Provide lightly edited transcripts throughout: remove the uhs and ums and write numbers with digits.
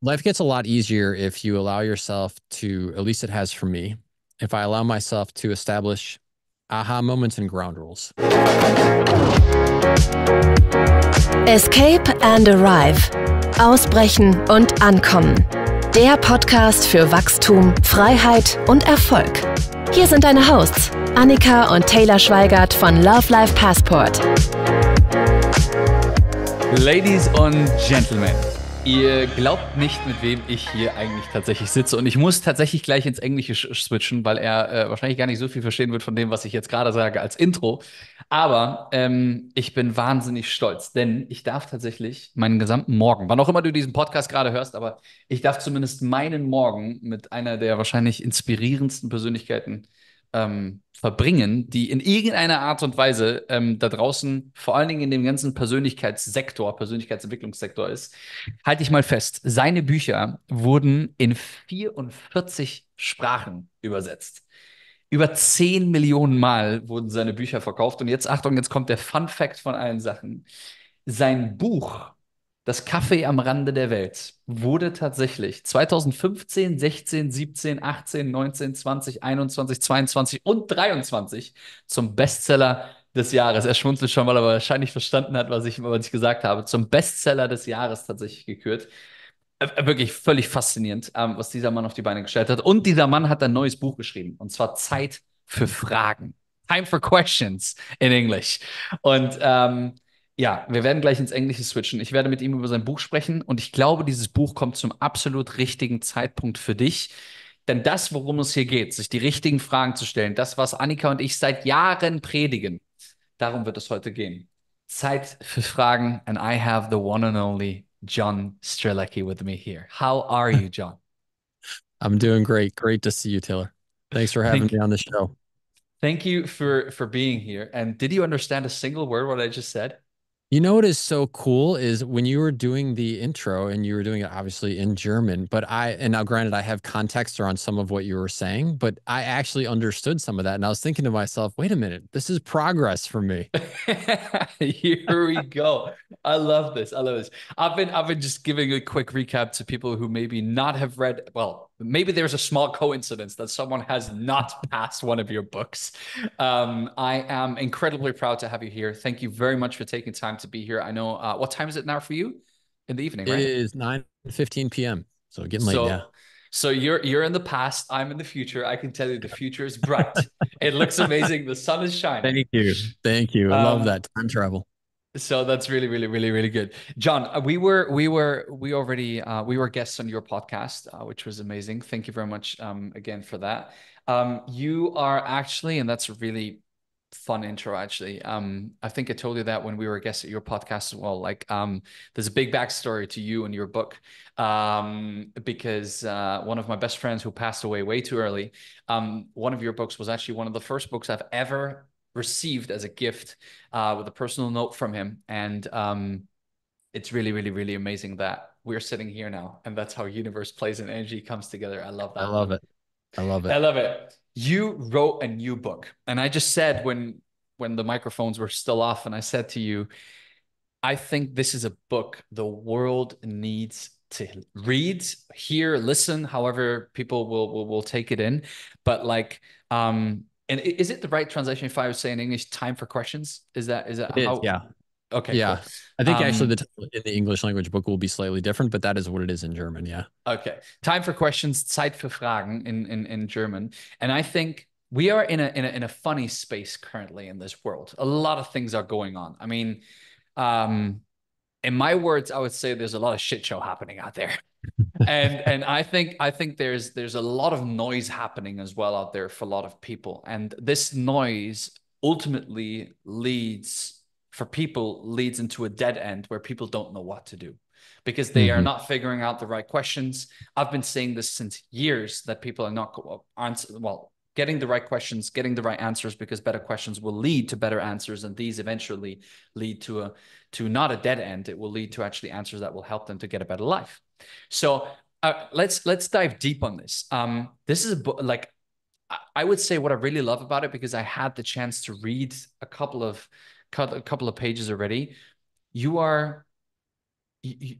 life gets a lot easier if you allow yourself to, at least it has for me, if I allow myself to establish aha moments and ground rules. Escape and Arrive. Ausbrechen und ankommen. Der Podcast für Wachstum, Freiheit und Erfolg. Hier sind deine Hosts, Annika und Tayler Schweigert von Love Life Passport. Ladies und Gentlemen, ihr glaubt nicht, mit wem ich hier eigentlich tatsächlich sitze. Und ich muss tatsächlich gleich ins Englische switchen, weil er wahrscheinlich gar nicht so viel verstehen wird von dem, was ich jetzt gerade sage als Intro. Aber ich bin wahnsinnig stolz, denn ich darf tatsächlich meinen gesamten Morgen, wann auch immer du diesen Podcast gerade hörst, aber ich darf zumindest meinen Morgen mit einer der wahrscheinlich inspirierendsten Persönlichkeiten verbringen, die in irgendeiner Art und Weise da draußen, vor allen Dingen in dem ganzen Persönlichkeitssektor, Persönlichkeitsentwicklungssektor ist. Halte ich mal fest, seine Bücher wurden in 44 Sprachen übersetzt. Über 10 Millionen Mal wurden seine Bücher verkauft. Und jetzt, Achtung, jetzt kommt der Fun Fact von allen Sachen. Sein Buch, Das Café am Rande der Welt, wurde tatsächlich 2015, 16, 17, 18, 19, 20, 21, 22 und 23 zum Bestseller des Jahres. Er schmunzelt schon, weil er wahrscheinlich verstanden hat, was ich gesagt habe. Zum Bestseller des Jahres tatsächlich gekürt. Wirklich völlig faszinierend, was dieser Mann auf die Beine gestellt hat. Und dieser Mann hat ein neues Buch geschrieben. Und zwar Zeit für Fragen. Time for Questions in English. Und ja, wir werden gleich ins Englische switchen. Ich werde mit ihm über sein Buch sprechen. Und ich glaube, dieses Buch kommt zum absolut richtigen Zeitpunkt für dich. Denn das, worum es hier geht, sich die richtigen Fragen zu stellen, das, was Annika und ich seit Jahren predigen, darum wird es heute gehen. Zeit für Fragen. And I have the one and only John Strelecky with me here. How are you, John? I'm doing great. Great to see you, Taylor. Thanks for having Thank, me on the show. thank you for being here. And did you understand a single word what I just said? You know what is so cool is when you were doing the intro and you were doing it obviously in German, but and now granted I have context around some of what you were saying, but I actually understood some of that. And I was thinking to myself, wait a minute, this is progress for me. Here we go. I love this. I love this. I've been just giving a quick recap to people who maybe not have read. Well, maybe there's a small coincidence that someone has not passed one of your books. I am incredibly proud to have you here. Thank you very much for taking time to be here. I know what time is it now for you? In the evening, It right? is 9:15 p.m. So getting late, yeah. So you're in the past. I'm in the future. I can tell you the future is bright. It looks amazing. The sun is shining. Thank you. Thank you. I love Um, that time travel. So that's really, really, really, really good. John, we were guests on your podcast, which was amazing. Thank you very much again for that. You are actually, and that's a really fun intro actually. I think I told you that when we were guests at your podcast as well. Like, there's a big backstory to you and your book, because one of my best friends who passed away way too early, one of your books was actually one of the first books I've ever received as a gift, with a personal note from him. And it's really, really, really amazing that we're sitting here now. And that's how universe plays and energy comes together. I love I that. love it. I love I it. love it. You wrote a new book. And I just said when the microphones were still off, and I said to you, I think this is a book the world needs to read, hear, listen, however people will take it in. But like, and is it the right translation if I was saying in English, time for questions? Is that It is, how? yeah. Okay, Yeah. cool. I think actually the Um, title in the English language book will be slightly different, but that is what it is in German. Yeah. okay, time for questions, Zeit für Fragen in German. And I think we are in a funny space currently in this world. A lot of things are going on. I mean, um, in my words, I would say there's a lot of shit show happening out there. And I think there's a lot of noise happening as well out there for a lot of people. And this noise ultimately leads into a dead end where people don't know what to do because they are Mhm. not figuring out the right questions. I've been saying this since years that people are not getting the right questions, getting the right answers, because better questions will lead to better answers, and these eventually lead to not a dead end. It will lead to actually answers that will help them to get a better life. So let's dive deep on this. This is a book, like I would say what I really love about it, because I had the chance to read a couple of pages already. You are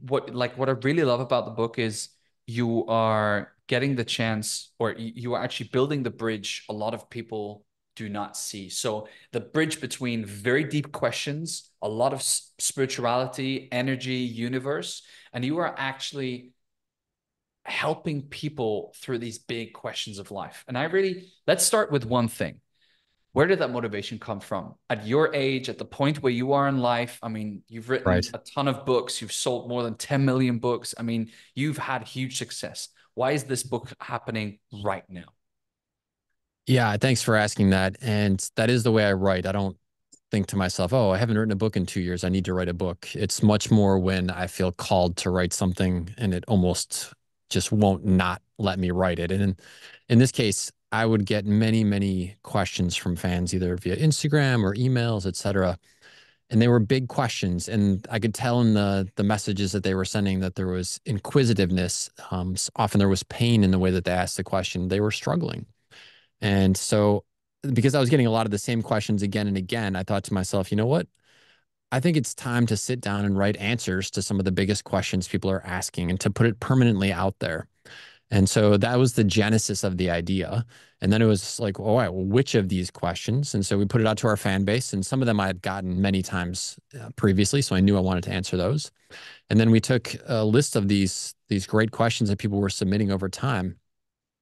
what I really love about the book is you are getting the chance, or you are actually building the bridge a lot of people do not see. So the bridge between very deep questions, a lot of spirituality, energy, universe, and you are actually helping people through these big questions of life. And I really, let's start with one thing. Where did that motivation come from? At your age, at the point where you are in life, I mean, you've written Right. a ton of books, you've sold more than 10 million books. I mean, you've had huge success. Why is this book happening right now? Yeah, thanks for asking that. And that is the way I write. I don't think to myself, oh, I haven't written a book in 2 years. I need to write a book. It's much more when I feel called to write something and it almost just won't not let me write it. And in this case, I would get many, many questions from fans, either via Instagram or emails, etc. And they were big questions. And I could tell in the messages that they were sending that there was inquisitiveness. Often there was pain in the way that they asked the question. They were struggling. And so, because I was getting a lot of the same questions again and again, I thought to myself, you know what? I think it's time to sit down and write answers to some of the biggest questions people are asking and to put it permanently out there. And so that was the genesis of the idea. And then it was like, all right, well, which of these questions? And so we put it out to our fan base, and some of them I had gotten many times previously. So I knew I wanted to answer those. And then we took a list of these great questions that people were submitting over time,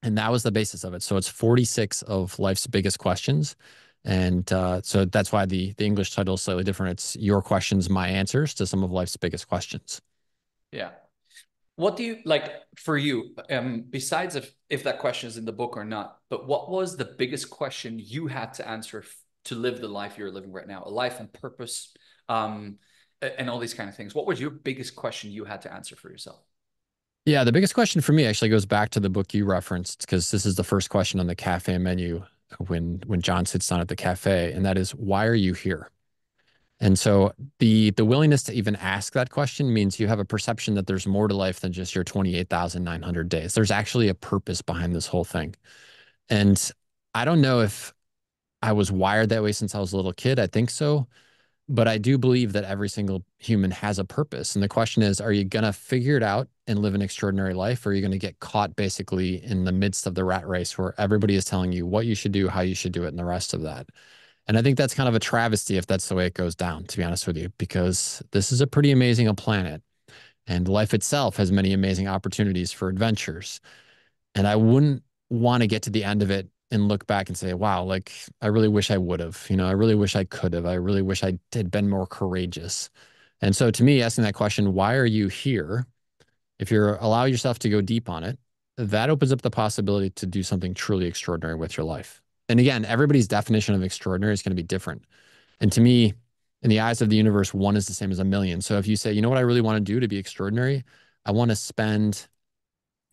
and that was the basis of it. So it's 46 of life's biggest questions. And so that's why the English title is slightly different. It's Your Questions, My Answers to Some of Life's Biggest Questions. Yeah. What do you like for you? Besides if that question is in the book or not, but what was the biggest question you had to answer to live the life you're living right now, a life on purpose, and all these kind of things? What was your biggest question you had to answer for yourself? Yeah, the biggest question for me actually goes back to the book you referenced, because this is the first question on the cafe menu when John sits down at the cafe, and that is, why are you here? And so the willingness to even ask that question means you have a perception that there's more to life than just your 28,900 days. There's actually a purpose behind this whole thing. And I don't know if I was wired that way since I was a little kid. I think so. But I do believe that every single human has a purpose. And the question is, are you going to figure it out and live an extraordinary life? Or are you going to get caught basically in the midst of the rat race where everybody is telling you what you should do, how you should do it, and the rest of that? And I think that's kind of a travesty if that's the way it goes down, to be honest with you, because this is a pretty amazing a planet. And life itself has many amazing opportunities for adventures. And I wouldn't want to get to the end of it and look back and say, wow, like I really wish I would have, I really wish I could have. I really wish I had been more courageous. And so to me, asking that question, why are you here? If you're allow yourself to go deep on it, that opens up the possibility to do something truly extraordinary with your life. And again, everybody's definition of extraordinary is going to be different. And to me, in the eyes of the universe, one is the same as a million. So if you say, you know what I really want to do to be extraordinary, I want to spend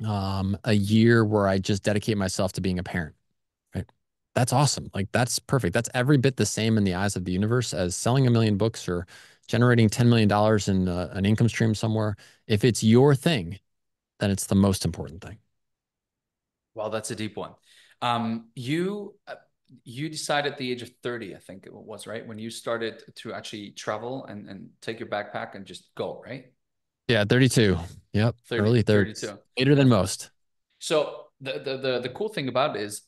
a year where I just dedicate myself to being a parent, right? That's awesome. Like that's perfect. That's every bit the same in the eyes of the universe as selling a million books or generating $10 million in an income stream somewhere. If it's your thing, then it's the most important thing. Well, that's a deep one. You decided at the age of 30, I think it was, right? When you started to actually travel and take your backpack and just go, right? Yeah, 32. Yep. 30, Early 30s. 32. Later than most. So the cool thing about it is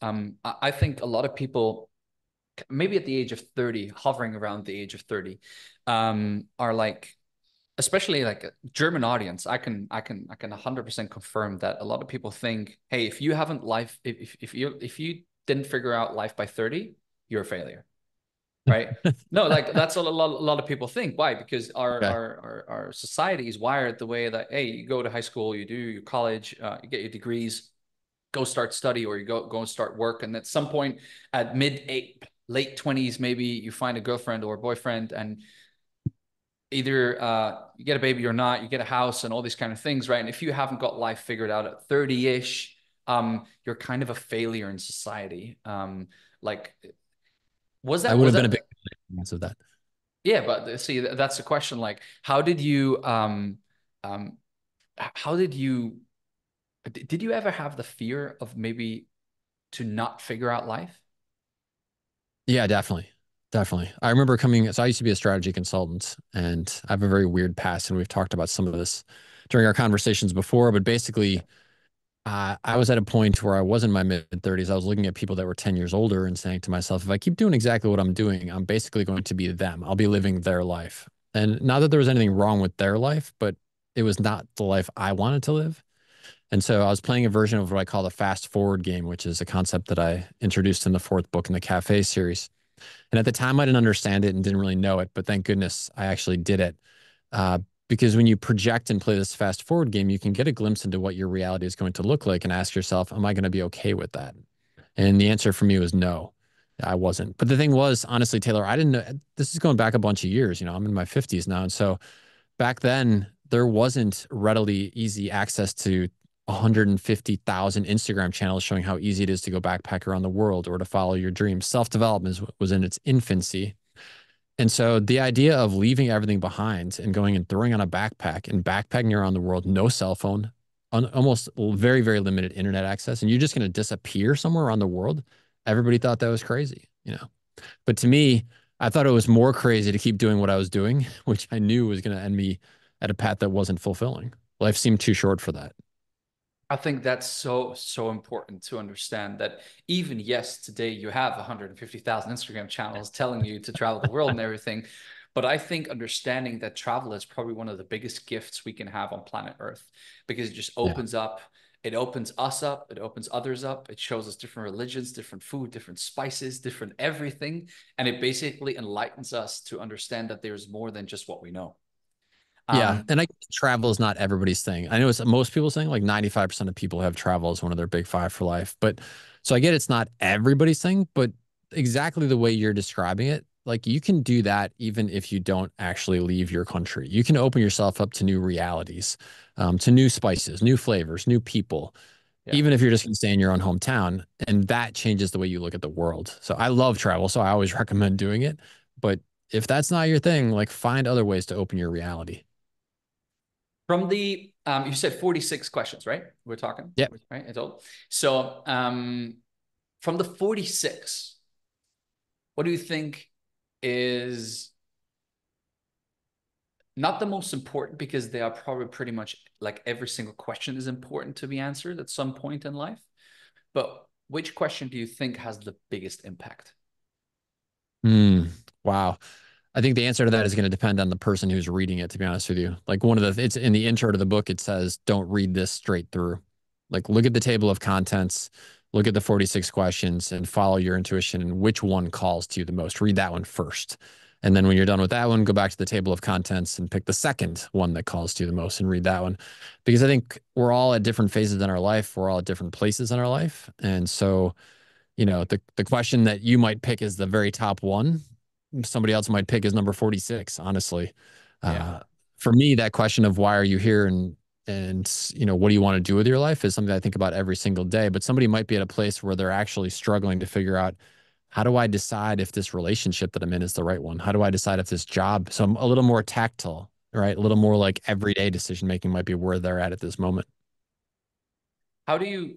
I think a lot of people maybe at the age of 30, hovering around the age of 30, are like, especially like a German audience, I can 100% confirm that a lot of people think, hey, if you haven't life, if you didn't figure out life by 30, you're a failure, right? No, like that's a lot of people think. Why? Because our Okay. our our, our society is wired the way that, hey, you go to high school, you do your college, you get your degrees, go start study, or you go and start work, and at some point at late 20s, maybe you find a girlfriend or a boyfriend, and either you get a baby or not, you get a house and all these kind of things, right? And if you haven't got life figured out at 30-ish, you're kind of a failure in society. Like, was I that would was have been a that big fan of that. yeah, but see, that's the question. Like, how did you um how did you did you ever have the fear of maybe to not figure out life? Yeah, definitely. Definitely. I remember coming, so I used to be a strategy consultant and I have a very weird past, and we've talked about some of this during our conversations before, but basically, I was at a point where I was in my mid 30s. I was looking at people that were 10 years older and saying to myself, if I keep doing exactly what I'm doing, I'm basically going to be them. I'll be living their life. And not that there was anything wrong with their life, but it was not the life I wanted to live. And so I was playing a version of what I call the fast forward game, which is a concept that I introduced in the fourth book in the Cafe series. And at the time, I didn't understand it and didn't really know it, but thank goodness I actually did it. Uh, because when you project and play this fast forward game, you can get a glimpse into what your reality is going to look like and ask yourself, am I going to be okay with that? And the answer for me was no, I wasn't. But the thing was, honestly, Taylor, I didn't know. This is going back a bunch of years. I'm in my 50s now. And so back then, there wasn't readily easy access to 150,000 Instagram channels showing how easy it is to go backpack around the world or to follow your dreams. Self-development was in its infancy. And so the idea of leaving everything behind and going and throwing on a backpack and backpacking around the world, no cell phone, almost very, very limited internet access, and you're just going to disappear somewhere around the world. Everybody thought that was crazy. But to me, I thought it was more crazy to keep doing what I was doing, which I knew was going to end me at a path that wasn't fulfilling. Life seemed too short for that. I think that's so, so important to understand that even, yes, today you have 150,000 Instagram channels telling you to travel the world and everything. But I think understanding that travel is probably one of the biggest gifts we can have on planet Earth, because it just Yeah. opens up, it opens us up, it opens others up, it shows us different religions, different food, different spices, different everything. And it basically enlightens us to understand that there's more than just what we know. Yeah, Um, and travel is not everybody's thing. I know it's most people's thing. Like 95% of people have travel as one of their big five for life. But so I get it's not everybody's thing, but exactly the way you're describing it, like you can do that even if you don't actually leave your country. You can open yourself up to new realities, to new spices, new flavors, new people, yeah. even if you're just going to stay in your own hometown. And that changes the way you look at the world. So I love travel. So I always recommend doing it. But if that's not your thing, like find other ways to open your reality. From the, you said 46 questions, right? We're talking, Yeah. right? I told. So, from the 46, what do you think is not the most important, because they are probably pretty much like every single question is important to be answered at some point in life. But which question do you think has the biggest impact? Hmm. Wow. I think the answer to that is going to depend on the person who's reading it, to be honest with you. Like it's in the intro to the book, it says, don't read this straight through. Like look at the table of contents, look at the 46 questions and follow your intuition and which one calls to you the most. Read that one first. And then when you're done with that one, go back to the table of contents and pick the second one that calls to you the most and read that one. Because I think we're all at different phases in our life. We're all at different places in our life. And so the question that you might pick is the very top one. Somebody else might pick as number 46, honestly. Yeah. Uh, for me, that question of why are you here and what do you want to do with your life is something I think about every single day. But somebody might be at a place where they're actually struggling to figure out, how do I decide if this relationship that I'm in is the right one? How do I decide if this job? So I'm a little more tactile, right? A little more like everyday decision making might be where they're at this moment. How do you,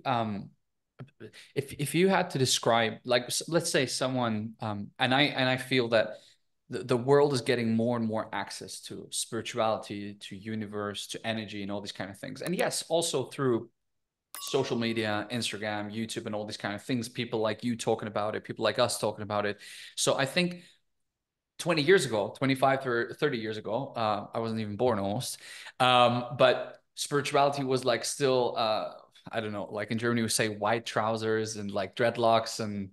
if you had to describe, like, let's say someone, and I feel that the world is getting more and more access to spirituality, to universe, to energy, and all these kind of things. And yes, also through social media, Instagram, YouTube, and all these kind of things, people like you talking about it, people like us talking about it. So I think 20 years ago, 25 or 30 years ago, I wasn't even born almost. But spirituality was like still, I don't know, like in Germany we say white trousers and like dreadlocks and,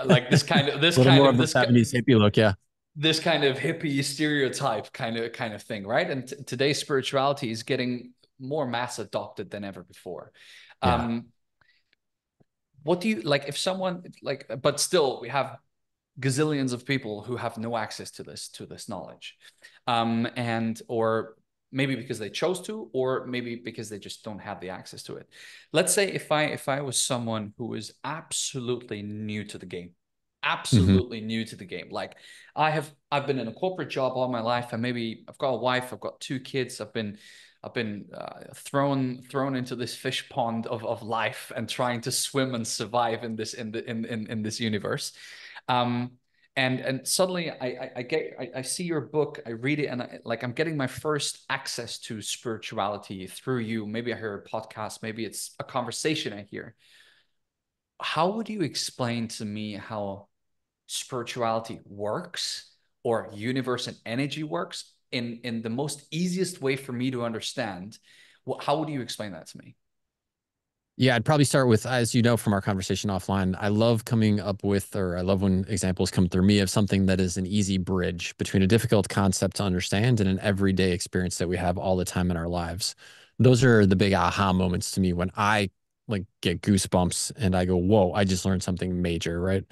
like this kind of, A little more of the 70s hippie look, yeah. this kind of hippie stereotype kind of thing, right? And today's spirituality is getting more mass adopted than ever before. Yeah. Um, what do you like if someone like, but still we have gazillions of people who have no access to this knowledge, and or maybe because they chose to, or maybe because they just don't have the access to it. Let's say if I was someone who is absolutely new to the game, Hmm. absolutely new to the game, like I've been in a corporate job all my life, and maybe I've got a wife, I've got two kids, I've been thrown into this fish pond of life and trying to swim and survive in this in this universe. Um, And suddenly I see your book, I read it, and I'm getting my first access to spirituality through you. Maybe I hear a podcast, maybe it's a conversation I hear. How would you explain to me how spirituality works, or universe and energy works, in the most easiest way for me to understand? How would you explain that to me? Yeah, I'd probably start with, as you know from our conversation offline, I love coming up with, or I love when examples come through me of something that is an easy bridge between a difficult concept to understand and an everyday experience that we have all the time in our lives. Those are the big aha moments to me when I like get goosebumps and I go, whoa, I just learned something major, right?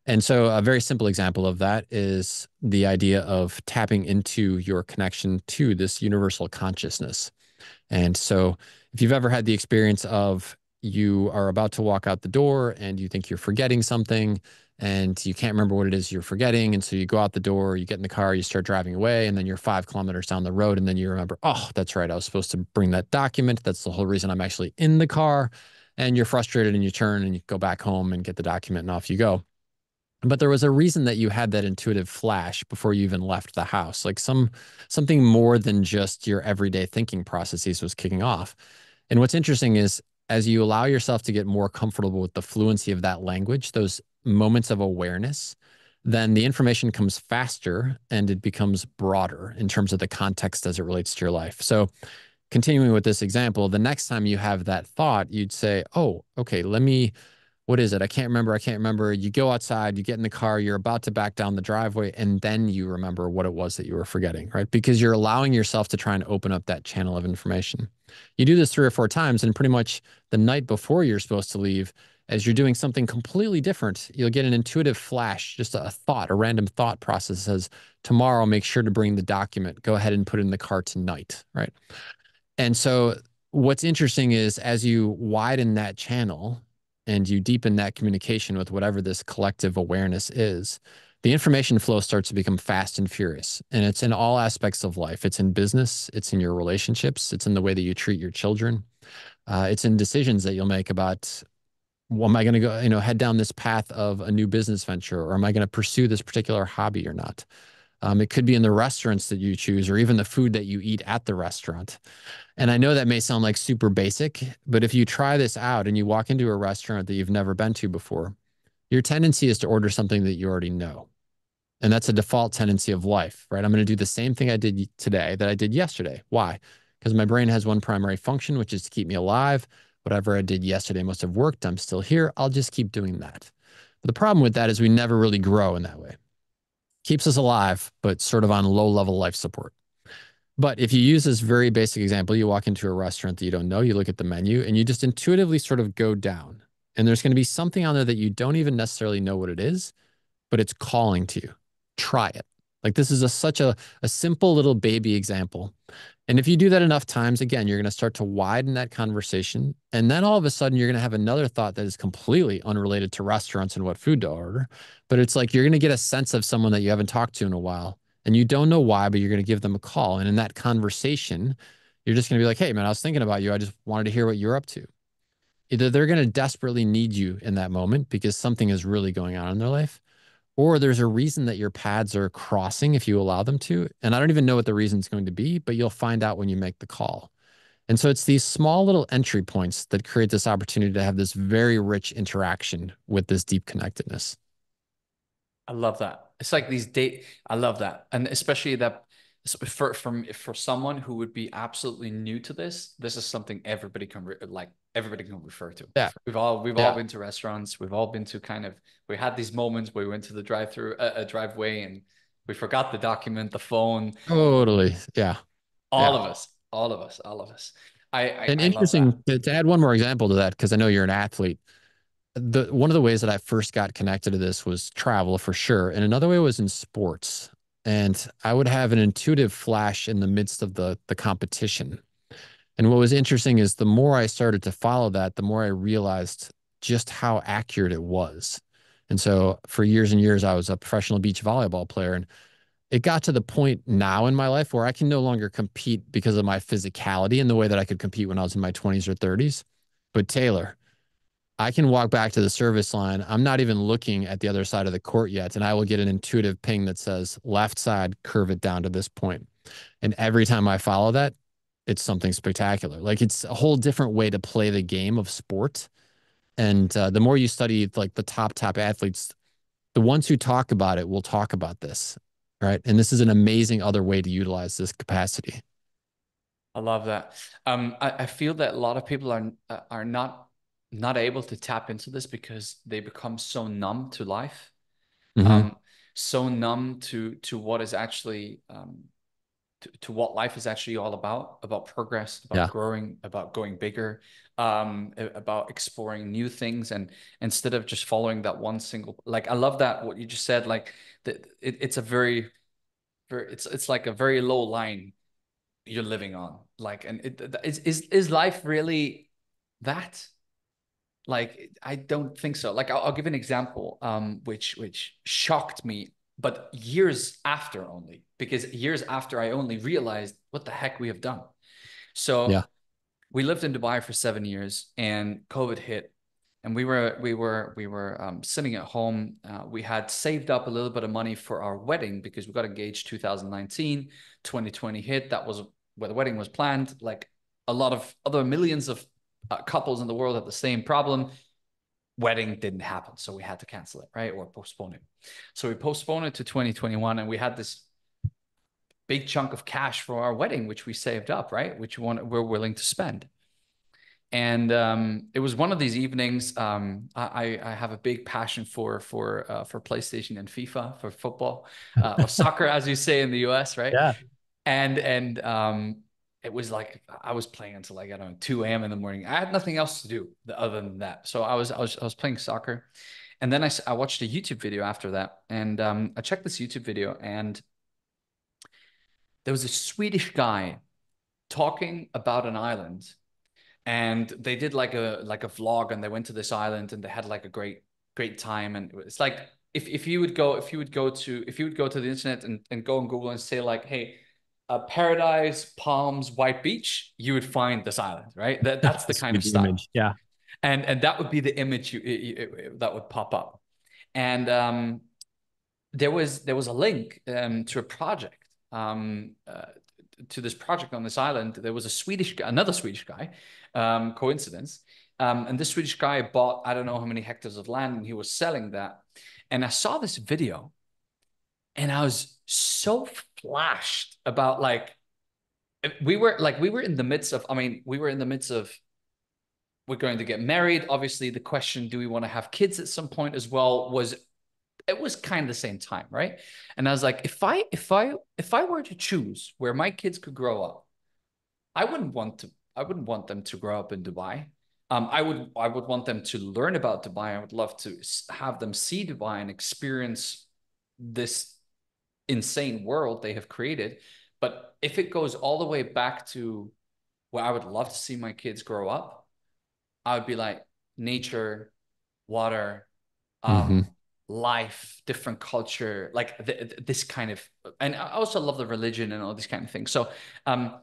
And so a very simple example of that is the idea of tapping into your connection to this universal consciousness. And so if you've ever had the experience of you are about to walk out the door and you think you're forgetting something and you can't remember what it is you're forgetting. And so you go out the door, you get in the car, you start driving away, and then you're 5 kilometers down the road. And then you remember, oh, that's right. I was supposed to bring that document. That's the whole reason I'm actually in the car. And you're frustrated and you turn and you go back home and get the document and off you go. But there was a reason that you had that intuitive flash before you even left the house. Like something more than just your everyday thinking processes was kicking off. And what's interesting is as you allow yourself to get more comfortable with the fluency of that language, those moments of awareness, then the information comes faster and it becomes broader in terms of the context as it relates to your life. So continuing with this example, the next time you have that thought, you'd say, oh, okay, what is it? I can't remember. I can't remember. You go outside, you get in the car, you're about to back down the driveway, and then you remember what it was that you were forgetting, right? Because you're allowing yourself to try and open up that channel of information. You do this 3 or 4 times, and pretty much the night before you're supposed to leave, as you're doing something completely different, you'll get an intuitive flash, just a thought, a random thought process says, tomorrow, make sure to bring the document. Go ahead and put it in the car tonight, right? And so what's interesting is as you widen that channel and you deepen that communication with whatever this collective awareness is, the information flow starts to become fast and furious. And it's in all aspects of life. It's in business, it's in your relationships, it's in the way that you treat your children. It's in decisions that you'll make about, well, am I going to go, head down this path of a new business venture, or am I going to pursue this particular hobby or not? It could be in the restaurants that you choose, or even the food that you eat at the restaurant. And I know that may sound like super basic, but if you try this out and you walk into a restaurant that you've never been to before, your tendency is to order something that you already know. And that's a default tendency of life, right? I'm going to do the same thing I did today that I did yesterday. Why? Because my brain has one primary function, which is to keep me alive. Whatever I did yesterday must have worked. I'm still here. I'll just keep doing that. But the problem with that is we never really grow in that way. Keeps us alive, but sort of on low level life support. But if you use this very basic example, you walk into a restaurant that you don't know, you look at the menu, and you just intuitively sort of go down. And there's going to be something on there that you don't even necessarily know what it is, but it's calling to you. Try it. Like this is such a simple little baby example. And if you do that enough times, again, you're going to start to widen that conversation. And then all of a sudden, you're going to have another thought that is completely unrelated to restaurants and what food to order. But it's like you're going to get a sense of someone that you haven't talked to in a while. And you don't know why, but you're going to give them a call. And in that conversation, you're just going to be like, hey, man, I was thinking about you. I just wanted to hear what you're up to. Either they're going to desperately need you in that moment because something is really going on in their life, or there's a reason that your paths are crossing if you allow them to. And I don't even know what the reason is going to be, but you'll find out when you make the call. And so it's these small little entry points that create this opportunity to have this very rich interaction with this deep connectedness. I love that. It's like these date. I love that, and especially that for someone who would be absolutely new to this. This is something everybody can everybody can refer to. Yeah. We've all been to restaurants. We've all been to we had these moments where we went to the driveway, and we forgot the document, the phone. Totally. Yeah. All of us. All of us. All of us. And I love that. interesting to add one more example to that, because I know you're an athlete. One of the ways that I first got connected to this was travel for sure. And another way was in sports. And I would have an intuitive flash in the midst of the competition. And what was interesting is the more I started to follow that, the more I realized just how accurate it was. And so for years and years, I was a professional beach volleyball player. And it got to the point now in my life where I can no longer compete because of my physicality in the way that I could compete when I was in my 20s or 30s. But Tayler, I can walk back to the service line. I'm not even looking at the other side of the court yet. And I will get an intuitive ping that says left side, curve it down to this point. And every time I follow that, it's something spectacular. Like it's a whole different way to play the game of sport. And the more you study like the top athletes, the ones who talk about it will talk about this. Right. And this is an amazing other way to utilize this capacity. I love that. I feel that a lot of people are not able to tap into this because they become so numb to life, Mm-hmm. um, so numb to what is actually to what life is actually all about progress, about Yeah. growing, about going bigger, about exploring new things, and instead of just following that one single. Like I love that what you just said. Like it's a very it's like a very low line you're living on. Like, and is life really that? Like, I don't think so. Like, I'll give an example, which shocked me, but years after only, because years after I only realized what the heck we have done. Yeah. So we lived in Dubai for 7 years, and COVID hit, and we were sitting at home. We had saved up a little bit of money for our wedding because we got engaged 2019. 2020 hit. That was where the wedding was planned. Like a lot of other millions of couples in the world have the same problem. Wedding didn't happen, so we had to cancel it, right, or postpone it. So we postponed it to 2021, and we had this big chunk of cash for our wedding, which we saved up, right, which we're willing to spend. And it was one of these evenings. I have a big passion for PlayStation and FIFA, for football, or soccer, as you say in the US, right? Yeah. And it was like I was playing until like I don't know 2 a.m. in the morning. I had nothing else to do other than that. So I was playing soccer, and then I watched a YouTube video after that, and I checked this YouTube video, and there was a Swedish guy talking about an island, and they did like a vlog, and they went to this island, and they had like a great time. And it's like if you would go to the internet and go on Google and say like, hey, paradise, palms, white beach, you would find this island, right? That's the kind of Sweet style, image. Yeah. and that would be the image that would pop up. And there was a link to a project, to this project on this island. There was another Swedish guy, coincidence. And this Swedish guy bought, I don't know how many hectares of land, and he was selling that. And I saw this video, and I was so flashed about like, we were in the midst of, I mean, we were in the midst of, we're going to get married. Obviously, the question, do we want to have kids at some point as well, it was kind of the same time, right? And I was like, if I were to choose where my kids could grow up, I wouldn't want them to grow up in Dubai. I would want them to learn about Dubai. I would love to have them see Dubai and experience this insane world they have created. But if it goes all the way back to where I would love to see my kids grow up, I would be like nature, water, Mm-hmm. um, life, different culture, like this kind of, and I also love the religion and all these kind of things. So I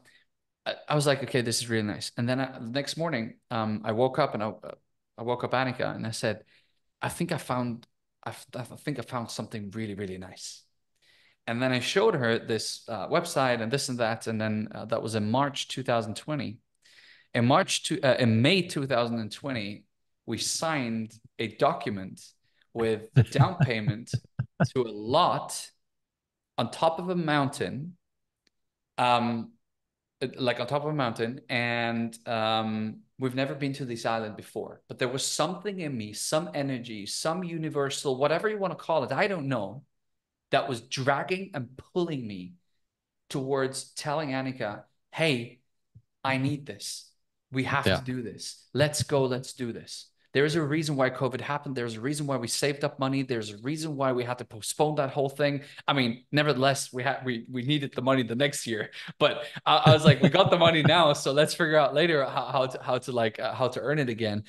was like, okay, this is really nice. And then the next morning, I woke up, and I woke up Annika, and I said, I think I found something really, really nice. And then I showed her this website and this and that. And then that was in March 2020. In May 2020, we signed a document with the down payment to a lot on top of a mountain, um, like on top of a mountain, and we've never been to this island before. But there was something in me, some energy, some universal, whatever you want to call it, I don't know, that was dragging and pulling me towards telling Annika, hey, I need this. We have Yeah. to do this. Let's go. Let's do this. There is a reason why COVID happened. There's a reason why we saved up money. There's a reason why we had to postpone that whole thing. I mean, nevertheless, we needed the money the next year. But I was like, we got the money now, so let's figure out later how to earn it again.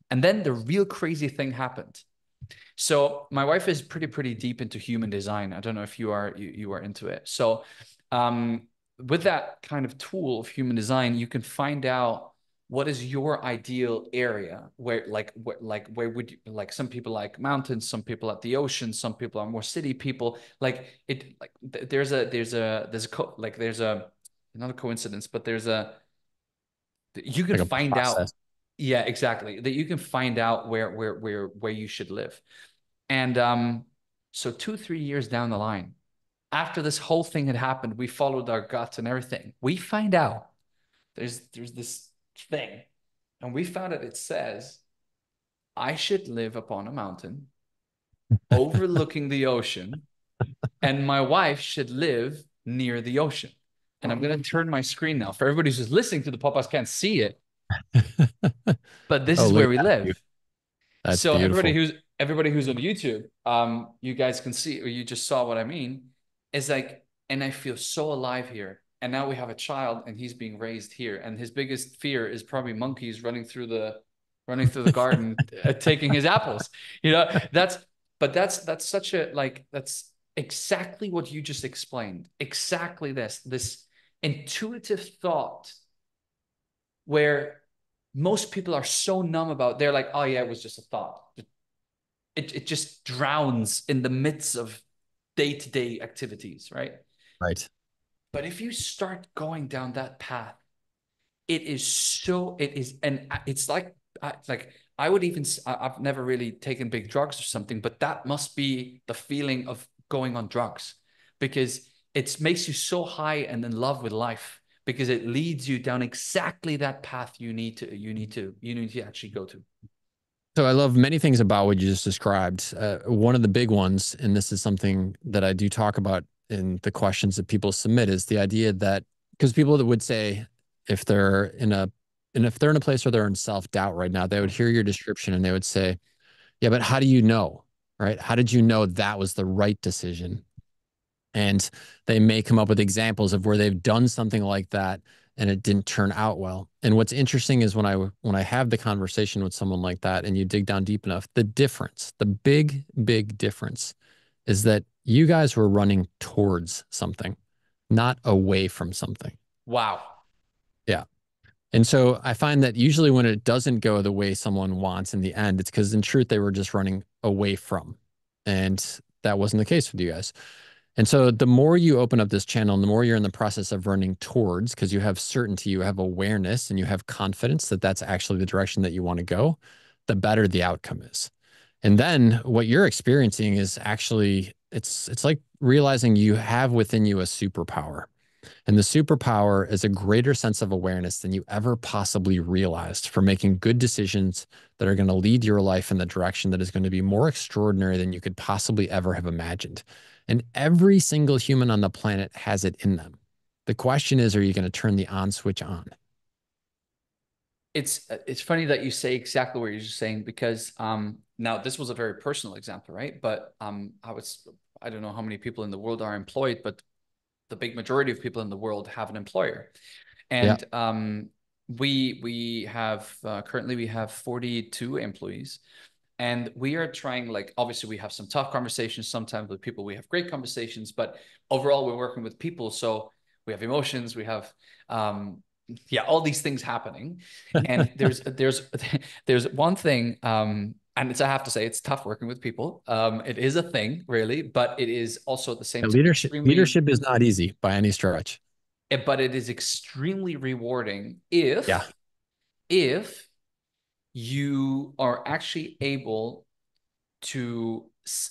And then the real crazy thing happened. So my wife is pretty deep into human design. I don't know if you are into it. So with that kind of tool of human design, you can find out what is your ideal area where where would you like, some people like mountains, some people at the ocean, some people are more city people, like it like there's a not a coincidence, but there's a you can Like a find out. process. Yeah, exactly, that you can find out where you should live. And so 2 3 years down the line, after this whole thing had happened, we followed our guts and everything, we find out there's this thing, and we found out it says I should live upon a mountain overlooking the ocean, and my wife should live near the ocean. And I'm going to turn my screen now. For everybody who's listening to the podcast can't see it, but this Oh, is look where at we that view. live. That's So beautiful. everybody who's on YouTube, you guys can see, or you just saw what I mean. Is like, and I feel so alive here. And now we have a child, and he's being raised here, and his biggest fear is probably monkeys running through the garden, taking his apples. You know, that's such a like that's exactly what you just explained. Exactly this intuitive thought where most people are so numb about. They're like, oh yeah, it was just a thought. It just drowns in the midst of day-to-day activities, right? Right. But if you start going down that path, it is, and it's like I would even, I've never really taken big drugs or something, but that must be the feeling of going on drugs, because it makes you so high and in love with life, because it leads you down exactly that path you need to actually go to. So I love many things about what you just described. One of the big ones, and this is something that I do talk about in the questions that people submit, is the idea that because people that would say if they're in a and if they're in a place where they're in self-doubt right now, they would hear your description and they would say, yeah, but how do you know? Right? How did you know that was the right decision? And they may come up with examples of where they've done something like that and it didn't turn out well. And what's interesting is when I have the conversation with someone like that and you dig down deep enough, the difference, the big difference is that you guys were running towards something, not away from something. Wow. Yeah. And so I find that usually when it doesn't go the way someone wants in the end, it's because in truth they were just running away from. And that wasn't the case with you guys. And so the more you open up this channel and the more you're in the process of running towards, because you have certainty, you have awareness, and you have confidence that that's actually the direction that you want to go, the better the outcome is. And then what you're experiencing is actually, it's like realizing you have within you a superpower. And the superpower is a greater sense of awareness than you ever possibly realized for making good decisions that are going to lead your life in the direction that is going to be more extraordinary than you could possibly ever have imagined. And every single human on the planet has it in them. The question is, are you going to turn the on switch on? It's funny that you say exactly what you're just saying, because now this was a very personal example, right? But I don't know how many people in the world are employed, but the big majority of people in the world have an employer. Yeah, And we have currently we have 42 employees, and we are trying, like, obviously we have some tough conversations sometimes with people, we have great conversations, but overall we're working with people, so we have emotions, we have yeah, all these things happening. And there's one thing, and I have to say it's tough working with people. It is a thing, really, but it is also at the same yeah, time leadership extremely, leadership is not easy by any stretch. but it is extremely rewarding Yeah, if you are actually able to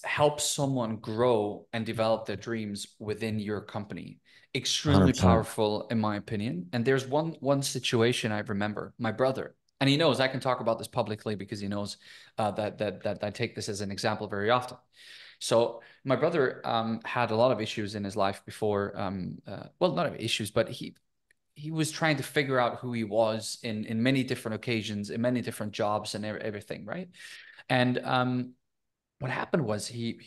help someone grow and develop their dreams within your company. Extremely 100%. powerful, in my opinion. And there's one situation I remember. My brother, and he knows I can talk about this publicly because he knows that I take this as an example very often. So my brother had a lot of issues in his life before. Well, not issues, but he was trying to figure out who he was in many different occasions, in many different jobs, and everything, right? And what happened was he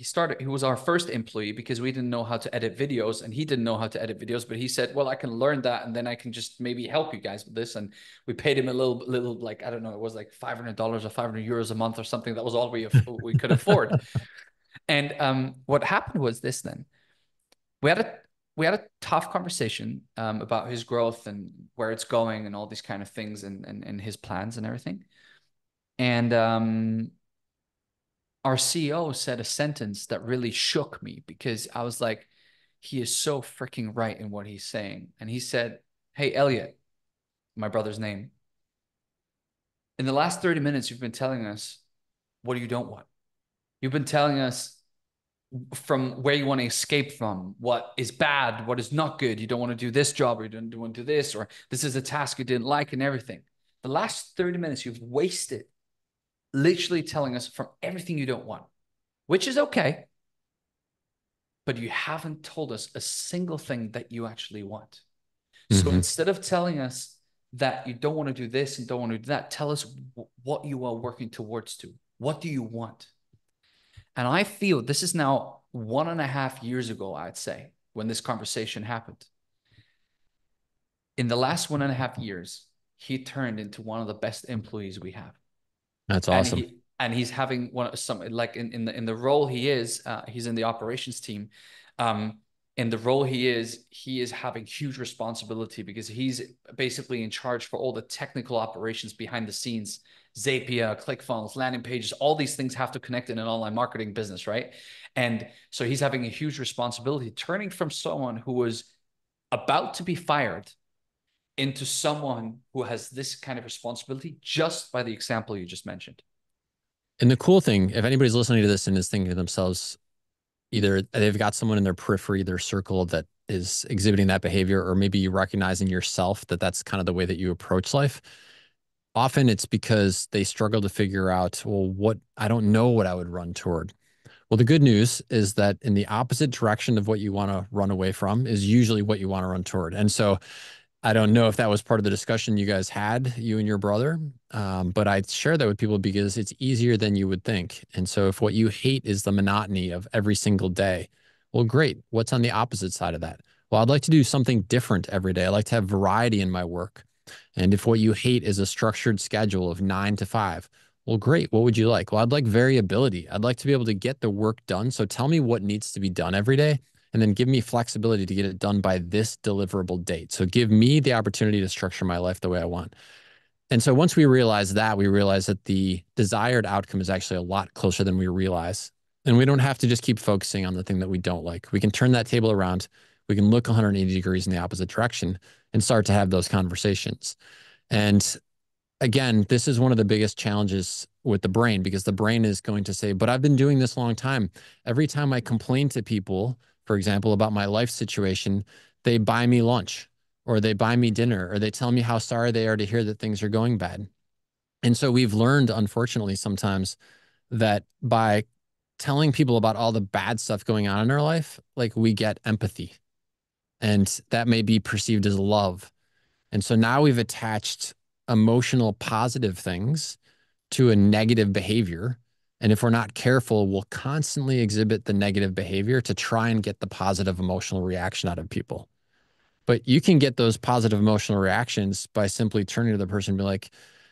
was our first employee because we didn't know how to edit videos, and he didn't know how to edit videos, but he said, well, I can learn that, and then I can just maybe help you guys with this. And we paid him a little, like, I don't know, it was like $500 or 500 euros a month or something. That was all we could afford. And what happened was this then. We had we had a tough conversation about his growth and where it's going and all these kind of things and his plans and everything. And our CEO said a sentence that really shook me because I was like, he is so freaking right in what he's saying. And he said, "Hey, Elliot," my brother's name, "in the last 30 minutes, you've been telling us what you don't want. You've been telling us from where you want to escape from, what is bad, what is not good. You don't want to do this job, or you don't want to do this, or this is a task you didn't like and everything. The last 30 minutes you've wasted literally telling us from everything you don't want, which is okay, but you haven't told us a single thing that you actually want. So Mm-hmm. instead of telling us that you don't want to do this and don't want to do that, tell us what you are working towards to. What do you want?" And I feel this is now 1.5 years ago, I'd say, when this conversation happened. In the last 1.5 years, he turned into one of the best employees we have. That's awesome. He's having some like in the role he is, he's in the operations team. In the role he is having huge responsibility because he's basically in charge for all the technical operations behind the scenes. Zapier, ClickFunnels, landing pages, all these things have to connect in an online marketing business, right? And so he's having a huge responsibility, turning from someone who was about to be fired into someone who has this kind of responsibility just by the example you just mentioned. And the cool thing, if anybody's listening to this and is thinking to themselves, either they've got someone in their periphery, their circle that is exhibiting that behavior, or maybe you recognize in yourself that that's kind of the way that you approach life. Often it's because they struggle to figure out, well, what I don't know what I would run toward. Well, the good news is that in the opposite direction of what you want to run away from is usually what you want to run toward. And so I don't know if that was part of the discussion you guys had, you and your brother, but I share that with people because it's easier than you would think. And so if what you hate is the monotony of every single day, well, great. What's on the opposite side of that? Well, I'd like to do something different every day. I like to have variety in my work. And if what you hate is a structured schedule of 9 to 5, well, great. What would you like? Well, I'd like variability. I'd like to be able to get the work done. So tell me what needs to be done every day and then give me flexibility to get it done by this deliverable date. So give me the opportunity to structure my life the way I want. And so once we realize that, we realize that the desired outcome is actually a lot closer than we realize. And we don't have to just keep focusing on the thing that we don't like. We can turn that table around. We can look 180 degrees in the opposite direction and start to have those conversations. And again, this is one of the biggest challenges with the brain because the brain is going to say, but I've been doing this a long time. Every time I complain to people, for example, about my life situation, they buy me lunch or they buy me dinner or they tell me how sorry they are to hear that things are going bad. And so we've learned, unfortunately, sometimes that by telling people about all the bad stuff going on in our life, like we get empathy and that may be perceived as love. And so now we've attached emotional positive things to a negative behavior. And if we're not careful, we'll constantly exhibit the negative behavior to try and get the positive emotional reaction out of people. But you can get those positive emotional reactions by simply turning to the person and be like,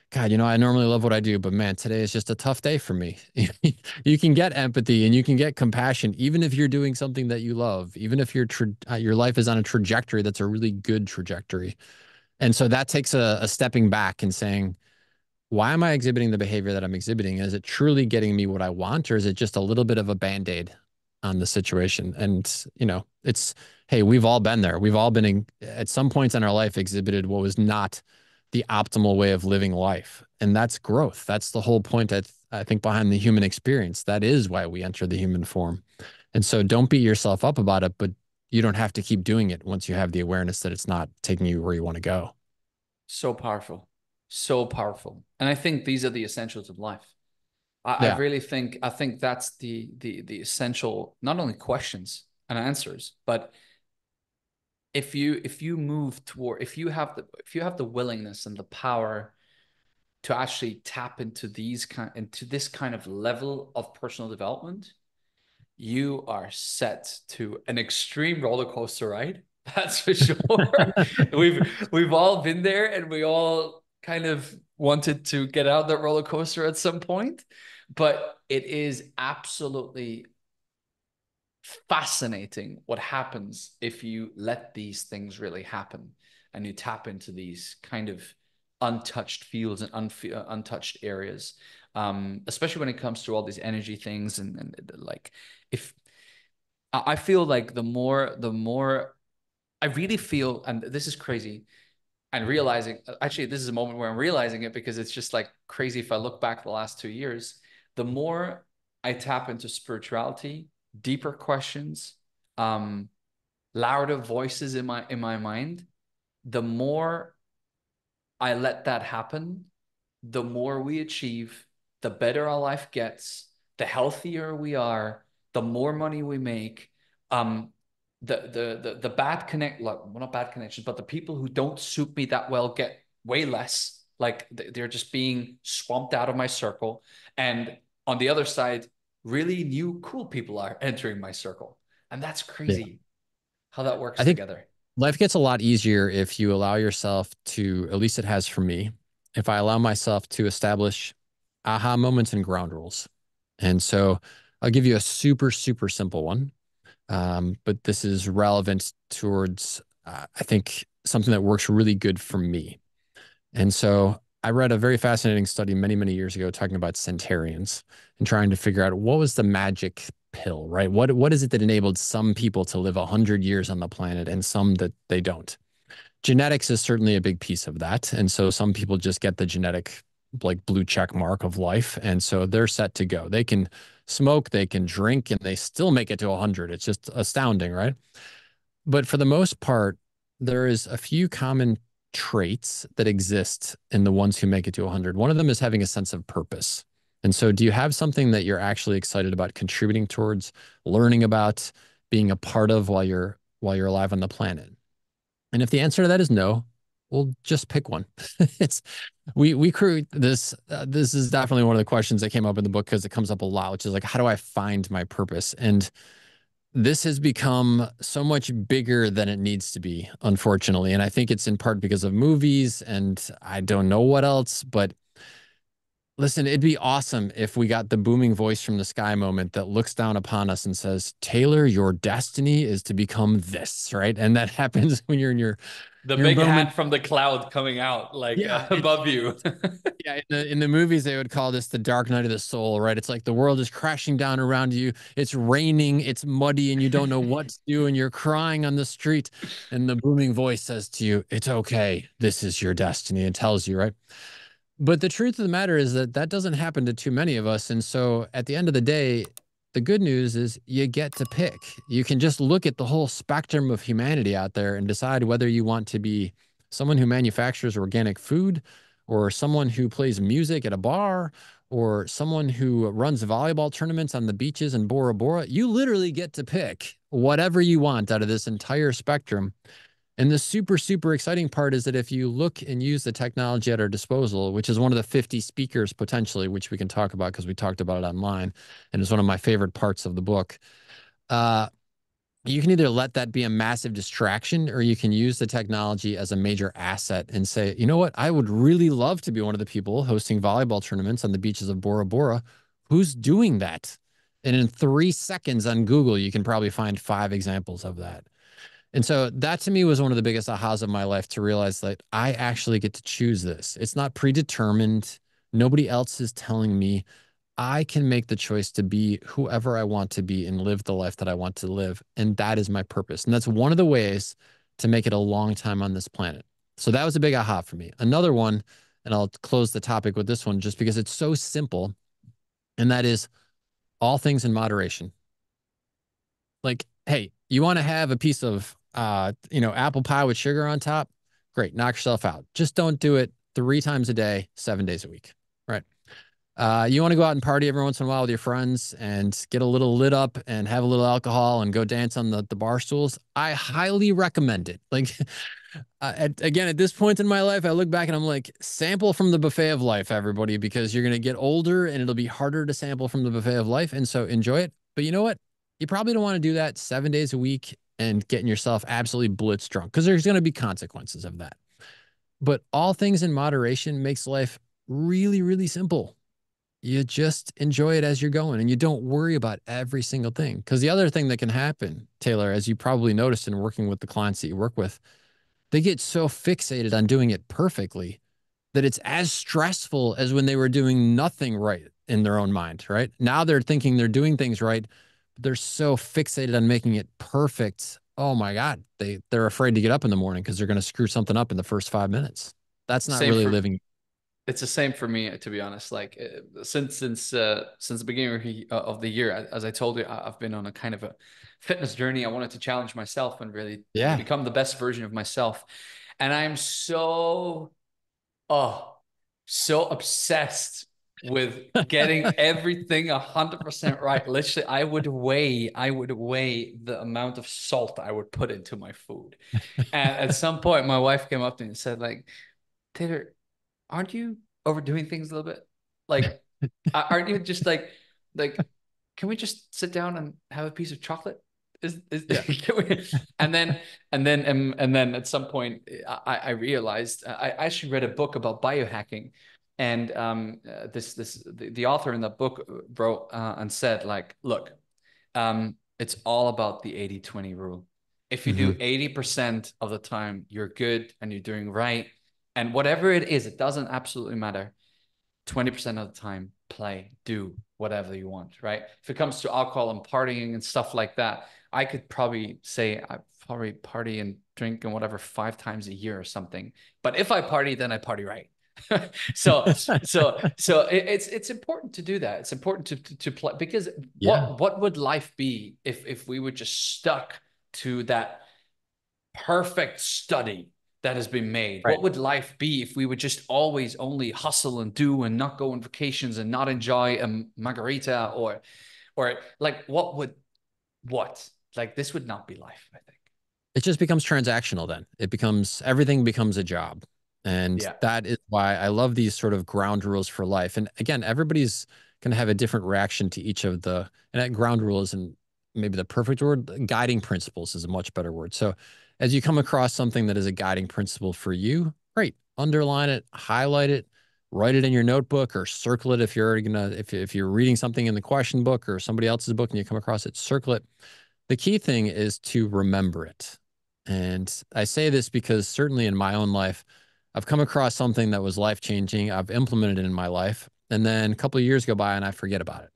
God, I normally love what I do, but man, today is just a tough day for me. You can get empathy and you can get compassion, even if you're doing something that you love, even if your life is on a trajectory that's a really good trajectory. And so that takes a stepping back and saying, why am I exhibiting the behavior that I'm exhibiting? Is it truly getting me what I want, or is it just a little bit of a band-aid on the situation? And, hey, we've all been there. We've all been at some points in our life exhibited what was not the optimal way of living life. And that's growth. That's the whole point, I think, behind the human experience. That is why we enter the human form. And so don't beat yourself up about it, but you don't have to keep doing it once you have the awareness that it's not taking you where you want to go. So powerful. So powerful. And I think these are the essentials of life. I Yeah. really think that's the essential, not only questions and answers, but if you move toward, if you have the willingness and the power to actually tap into this kind of level of personal development, you are set to an extreme roller coaster ride. That's for sure. we've all been there, and we all kind of wanted to get out that roller coaster at some point. But it is absolutely fascinating what happens if you let these things really happen and you tap into these kind of untouched fields and untouched areas, especially when it comes to all these energy things. And like, if I feel like the more I really feel, and this is crazy, and realizing, actually, this is a moment where I'm realizing it, because it's just like crazy. If I look back the last 2 years, the more I tap into spirituality, deeper questions, um, louder voices in my mind, the more I let that happen, the more we achieve, the better our life gets, the healthier we are, the more money we make. Um, the bad connect, like, well, not bad connections, but the people who don't suit me that well get way less. Like, they're just being swamped out of my circle. And on the other side, really new, cool people are entering my circle. And that's Yeah. crazy how that works I think together. life gets a lot easier if you allow yourself to, at least it has for me, if I allow myself to establish aha moments and ground rules. And so I'll give you a super, super simple one. But this is relevant towards, I think, something that works really good for me. And so I read a very fascinating study many, many years ago talking about centurions and trying to figure out what was the magic pill, right? What is it that enabled some people to live 100 years on the planet and some that they don't? Genetics is certainly a big piece of that. And so some people just get the genetic, like, blue check mark of life. And so they're set to go. They can smoke, they can drink, and they still make it to 100. It's just astounding, right? But for the most part, there is a few common traits that exist in the ones who make it to 100. One of them is having a sense of purpose. And so, do you have something that you're actually excited about contributing towards, learning about, being a part of while you're alive on the planet? And if the answer to that is no, we'll just pick one. It's we create this. This is definitely one of the questions that came up in the book because it comes up a lot, which is like, how do I find my purpose? And this has become so much bigger than it needs to be, unfortunately. And I think it's in part because of movies and I don't know what else. But listen, it'd be awesome if we got the booming voice from the sky moment that looks down upon us and says, Taylor, your destiny is to become this, right? And that happens when you're in The your big moment. hat from the cloud coming out, like, Yeah, above you. yeah, in the movies they would call this the dark night of the soul, right? It's like the world is crashing down around you. It's raining, it's muddy, and you don't know what to do, and you're crying on the street. And the booming voice says to you, "It's okay. This is your destiny." It tells you, right? But the truth of the matter is that that doesn't happen to too many of us. And so at the end of the day, the good news is you get to pick. You can just look at the whole spectrum of humanity out there and decide whether you want to be someone who manufactures organic food, or someone who plays music at a bar, or someone who runs volleyball tournaments on the beaches in Bora Bora. You literally get to pick whatever you want out of this entire spectrum. And the super, super exciting part is that if you look and use the technology at our disposal, which is one of the 50 speakers potentially, which we can talk about because we talked about it online, and it's one of my favorite parts of the book, uh, you can either let that be a massive distraction, or you can use the technology as a major asset and say, you know what, I would really love to be one of the people hosting volleyball tournaments on the beaches of Bora Bora. Who's doing that? And in 3 seconds on Google, you can probably find 5 examples of that. And so that to me was one of the biggest ahas of my life, to realize that I actually get to choose this. It's not predetermined. Nobody else is telling me. I can make the choice to be whoever I want to be and live the life that I want to live. And that is my purpose. And that's one of the ways to make it a long time on this planet. So that was a big aha for me. Another one, and I'll close the topic with this one just because it's so simple, and that is all things in moderation. Like, hey, you want to have a piece of apple pie with sugar on top? Great, knock yourself out. Just don't do it 3 times a day, 7 days a week. Right. You want to go out and party every once in a while with your friends and get a little lit up and have a little alcohol and go dance on the bar stools? I highly recommend it. Like, again, at this point in my life, I look back and I'm like, sample from the buffet of life, everybody, because you're going to get older and it'll be harder to sample from the buffet of life. And so enjoy it. But you know what? You probably don't want to do that 7 days a week and getting yourself absolutely blitz drunk, because there's going to be consequences of that. But all things in moderation makes life really, really simple. you just enjoy it as you're going and you don't worry about every single thing. Because the other thing that can happen, Taylor, as you probably noticed in working with the clients that you work with, they get so fixated on doing it perfectly that it's as stressful as when they were doing nothing right in their own mind, right? Now they're thinking they're doing things right, but they're so fixated on making it perfect. Oh my God, they're afraid to get up in the morning because they're going to screw something up in the first 5 minutes. That's not Same really for living. It's the same for me, to be honest. Like since the beginning of the year, as I told you, I've been on a kind of a fitness journey. I wanted to challenge myself and really Yeah. become the best version of myself. And I'm oh, so obsessed with getting everything 100% right. Literally, I would weigh the amount of salt I would put into my food. And at some point, my wife came up to me and said, like, Taylor, aren't you overdoing things a little bit? Like, aren't you just like, can we just sit down and have a piece of chocolate? Is Yeah. can we? And then and then at some point, I realized I actually read a book about biohacking, and the author in that book wrote and said, like, look, it's all about the 80-20 rule. If you do Hmm. 80% of the time, you're good and you're doing right. And whatever it is, it doesn't absolutely matter. 20% of the time, play, do whatever you want, right? If it comes to alcohol and partying and stuff like that, I could probably say I probably party and drink and whatever 5 times a year or something. But if I party, then I party right. It's important to do that. It's important to play, because Yeah. what would life be if we were just stuck to that perfect study that has been made? Right. What would life be if we would just always only hustle and do and not go on vacations and not enjoy a margarita, or like what like this would not be life, I think. It just becomes transactional then. It becomes everything becomes a job. And Yeah. that is why I love these sort of ground rules for life. And again, everybody's going to have a different reaction to each of the, and that ground rule isn't maybe the perfect word. Guiding principles is a much better word. So as you come across something that is a guiding principle for you, great. Underline it, highlight it, write it in your notebook, or circle it if you're gonna, if you're reading something in the question book or somebody else's book and you come across it, circle it. The key thing is to remember it. And I say this because certainly in my own life, I've come across something that was life changing. I've implemented it in my life. And then a couple of years go by and I forget about it.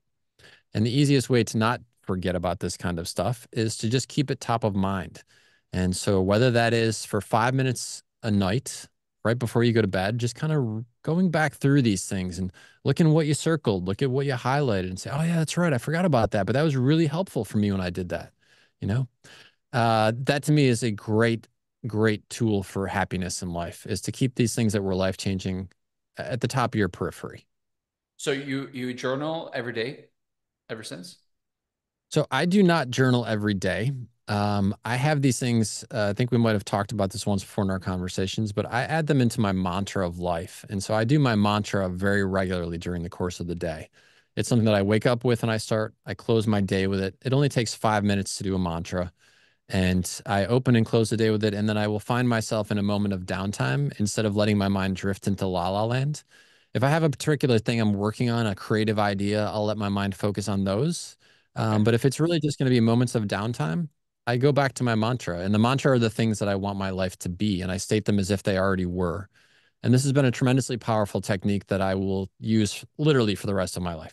And the easiest way to not forget about this kind of stuff is to just keep it top of mind. And so, whether that is for 5 minutes a night, right before you go to bed, just kind of going back through these things and looking at what you circled, look at what you highlighted and say, oh, yeah, that's right. I forgot about that. But that was really helpful for me when I did that. You know, that to me is a great, great tool for happiness in life, is to keep these things that were life changing at the top of your periphery. So you journal every day ever since? So I do not journal every day. I have these things. I think we might have talked about this once before in our conversations, but I add them into my mantra of life. And so I do my mantra very regularly during the course of the day. It's something that I wake up with and I close my day with it. It only takes 5 minutes to do a mantra. And I open and close the day with it. And then I will find myself in a moment of downtime instead of letting my mind drift into la la land. If I have a particular thing I'm working on, a creative idea, I'll let my mind focus on those. Okay. But if it's really just going to be moments of downtime, I go back to my mantra. And the mantra are the things that I want my life to be. And I state them as if they already were. And this has been a tremendously powerful technique that I will use literally for the rest of my life.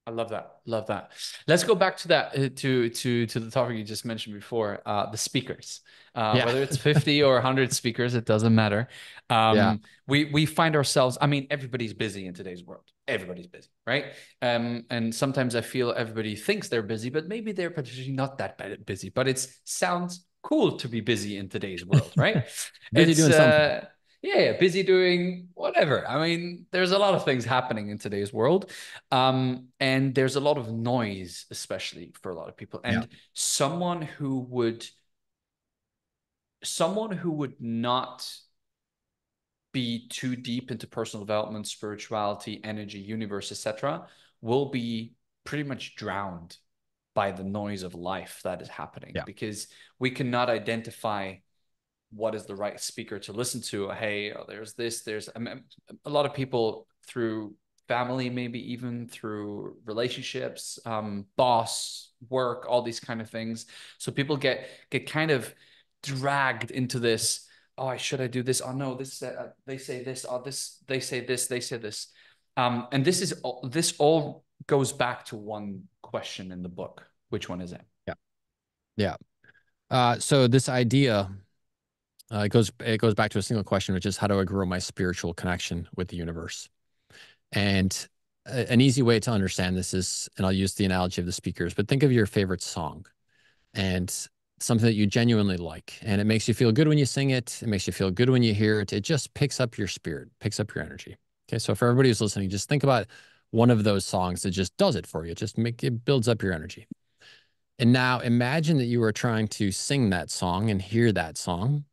I love that. Love that. Let's go back to that to the topic you just mentioned before, the speakers. Yeah. Whether it's 50 or 100 speakers, it doesn't matter. Yeah. We find ourselves, I mean, everybody's busy in today's world. Everybody's busy, right? And sometimes I feel everybody thinks they're busy, but maybe they're potentially not that busy. But it sounds cool to be busy in today's world, right? Busy It's doing something. yeah, busy doing whatever. I mean, there's a lot of things happening in today's world. And there's a lot of noise, especially for a lot of people. Yeah. And someone who would not be too deep into personal development, spirituality, energy, universe, etc., will be pretty much drowned by the noise of life that is happening, Yeah. because we cannot identify what is the right speaker to listen to. Hey, oh, there's this, there's, I mean, a lot of people through family, maybe even through relationships, boss, work, all these kind of things. So people get kind of dragged into this. Oh, should I do this? Oh no, this they say this. Oh, this they say this. They say this. And this all goes back to one question in the book. Which one is it? Yeah. Yeah. So this idea, it goes back to a single question, which is how do I grow my spiritual connection with the universe? And an easy way to understand this is, and I'll use the analogy of the speakers, but think of your favorite song and something that you genuinely like, and it makes you feel good when you sing it. It makes you feel good when you hear it. It just picks up your spirit, picks up your energy. Okay, so for everybody who's listening, just think about one of those songs that just does it for you. It builds up your energy. And now imagine that you are trying to sing that song and hear that song.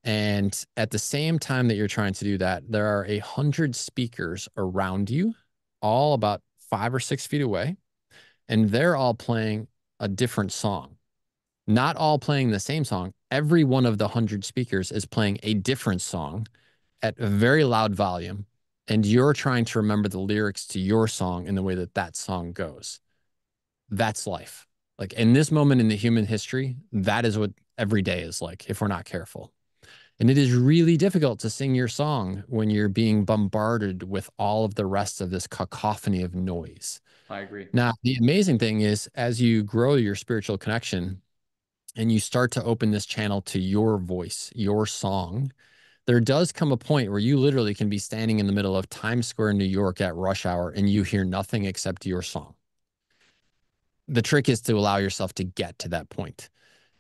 And at the same time that you're trying to do that, there are 100 speakers around you, all about 5 or 6 feet away, and they're all playing a different song. Not all playing the same song. Every one of the 100 speakers is playing a different song at a very loud volume, and you're trying to remember the lyrics to your song in the way that that song goes. That's life. Like in this moment in the human history, that is what every day is like if we're not careful. And it is really difficult to sing your song when you're being bombarded with all of the rest of this cacophony of noise. I agree. Now, the amazing thing is, as you grow your spiritual connection and you start to open this channel to your voice, your song, there does come a point where you literally can be standing in the middle of Times Square in New York at rush hour and you hear nothing except your song. The trick is to allow yourself to get to that point.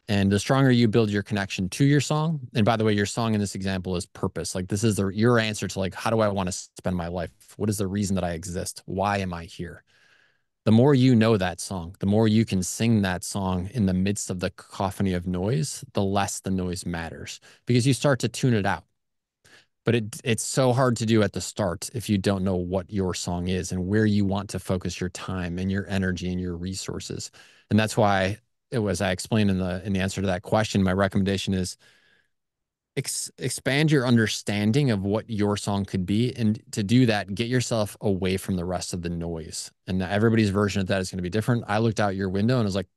And the stronger you build your connection to your song, and by the way, your song in this example is purpose. Like this is your answer to like, how do I want to spend my life? What is the reason that I exist? Why am I here? The more you know that song, the more you can sing that song in the midst of the cacophony of noise, the less the noise matters because you start to tune it out. But it's so hard to do at the start if you don't know what your song is and where you want to focus your time and your energy and your resources. And that's why it was, I explained in the answer to that question, my recommendation is expand your understanding of what your song could be. And to do that, get yourself away from the rest of the noise. And everybody's version of that is going to be different. I looked out your window and was like,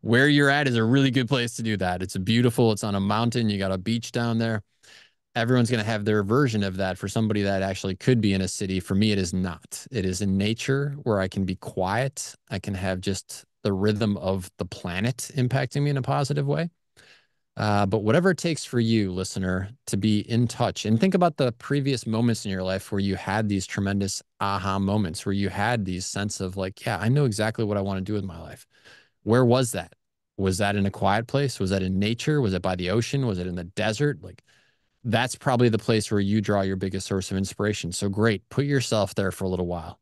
where you're at is a really good place to do that. It's beautiful. It's on a mountain. You got a beach down there. Everyone's going to have their version of that. For somebody that actually could be in a city, for me, it is not. It is in nature where I can be quiet. I can have just the rhythm of the planet impacting me in a positive way. But whatever it takes for you, listener, to be in touch and think about the previous moments in your life where you had these tremendous aha moments, where you had these sense of like, yeah, I know exactly what I want to do with my life. Where was that? Was that in a quiet place? Was that in nature? Was it by the ocean? Was it in the desert? Like, that's probably the place where you draw your biggest source of inspiration. So great, put yourself there for a little while.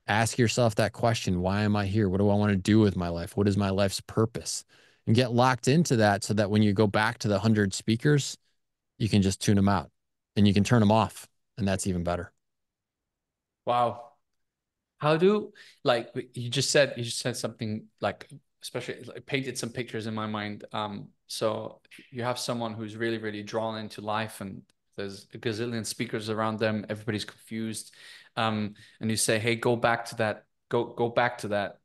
Ask yourself that question. Why am I here? What do I want to do with my life? What is my life's purpose? And get locked into that so that when you go back to the 100 speakers, you can just tune them out and you can turn them off. And that's even better. Wow. How do, like you just said something like, especially like, painted some pictures in my mind. So you have someone who's really, really drawn into life and there's a gazillion speakers around them. Everybody's confused. And you say, hey, go back to that, go back to that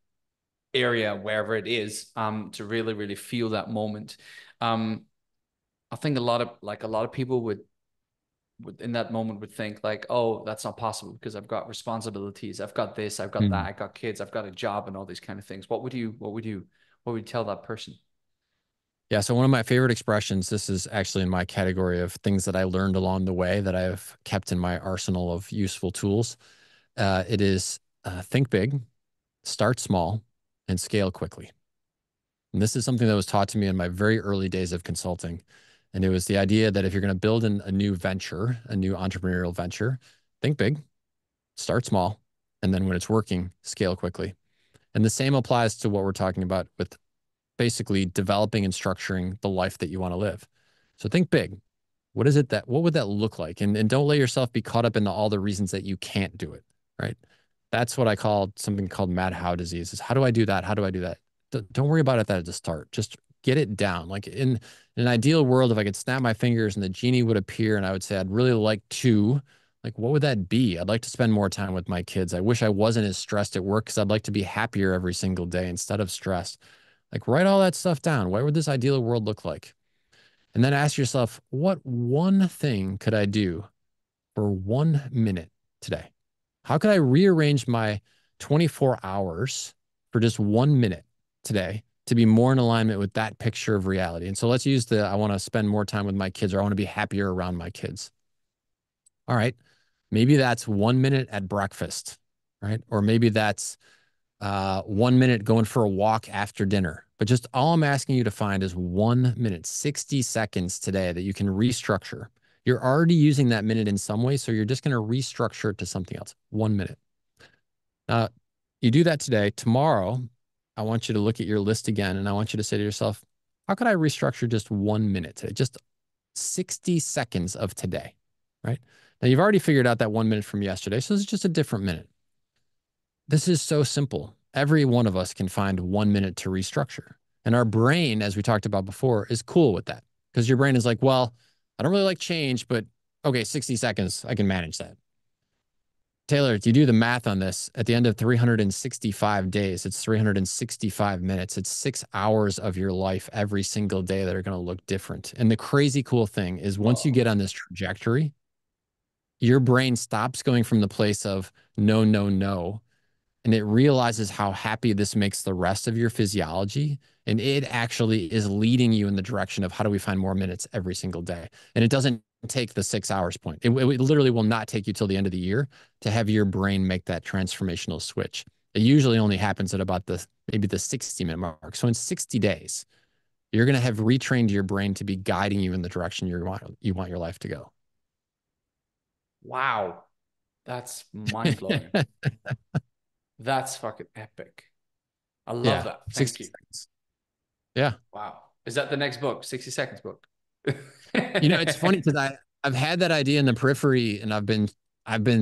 area, wherever it is, to really, really feel that moment. I think a lot of people would in that moment would think like, oh, that's not possible because I've got responsibilities, I've got this, I've got that, I've got kids, I've got a job and all these kind of things. What would you tell that person? Yeah. So one of my favorite expressions, this is actually in my category of things that I learned along the way that I've kept in my arsenal of useful tools. It is think big, start small, and scale quickly. And this is something that was taught to me in my very early days of consulting. And it was the idea that if you're going to build a new venture, a new entrepreneurial venture, think big, start small, and then when it's working, scale quickly. And the same applies to what we're talking about with basically developing and structuring the life that you want to live. So think big. What would that look like? And don't let yourself be caught up in all the reasons that you can't do it, right? That's what I call something called mad how disease is how do I do that? How do I do that? Don't worry about it at the start. Just get it down. Like in an ideal world, if I could snap my fingers and the genie would appear and I would say, I'd really like to Like, what would that be? I'd like to spend more time with my kids. I wish I wasn't as stressed at work because I'd like to be happier every single day instead of stressed. Like, write all that stuff down. What would this ideal world look like? And then ask yourself, what one thing could I do for 1 minute today? How could I rearrange my 24 hours for just 1 minute today to be more in alignment with that picture of reality? And so let's use the I want to spend more time with my kids, or I want to be happier around my kids. All right. Maybe that's 1 minute at breakfast, right? Or maybe that's 1 minute going for a walk after dinner. But just all I'm asking you to find is 1 minute, 60 seconds today that you can restructure. You're already using that minute in some way, so you're just going to restructure it to something else. 1 minute. You do that today. Tomorrow, I want you to look at your list again, and I want you to say to yourself, how could I restructure just 1 minute today? Just 60 seconds of today, right? Now, you've already figured out that 1 minute from yesterday, so this is just a different minute. This is so simple. Every one of us can find 1 minute to restructure. And our brain, as we talked about before, is cool with that because your brain is like, well, I don't really like change, but okay, 60 seconds, I can manage that. Taylor, if you do the math on this, at the end of 365 days, it's 365 minutes. It's 6 hours of your life every single day that are going to look different. And the crazy cool thing is once you get on this trajectory, your brain stops going from the place of no, no, no, and it realizes how happy this makes the rest of your physiology. And it actually is leading you in the direction of how do we find more minutes every single day. And it doesn't take the 6 hours point. It literally will not take you till the end of the year to have your brain make that transformational switch. It usually only happens at about maybe the 60-minute mark. So in 60 days, you're going to have retrained your brain to be guiding you in the direction you want your life to go. Wow. That's mind-blowing. That's fucking epic. I love Yeah. that. Thank 60 you. seconds. Yeah. Wow. Is that the next book? 60 Seconds book. It's funny because I've had that idea in the periphery and I've been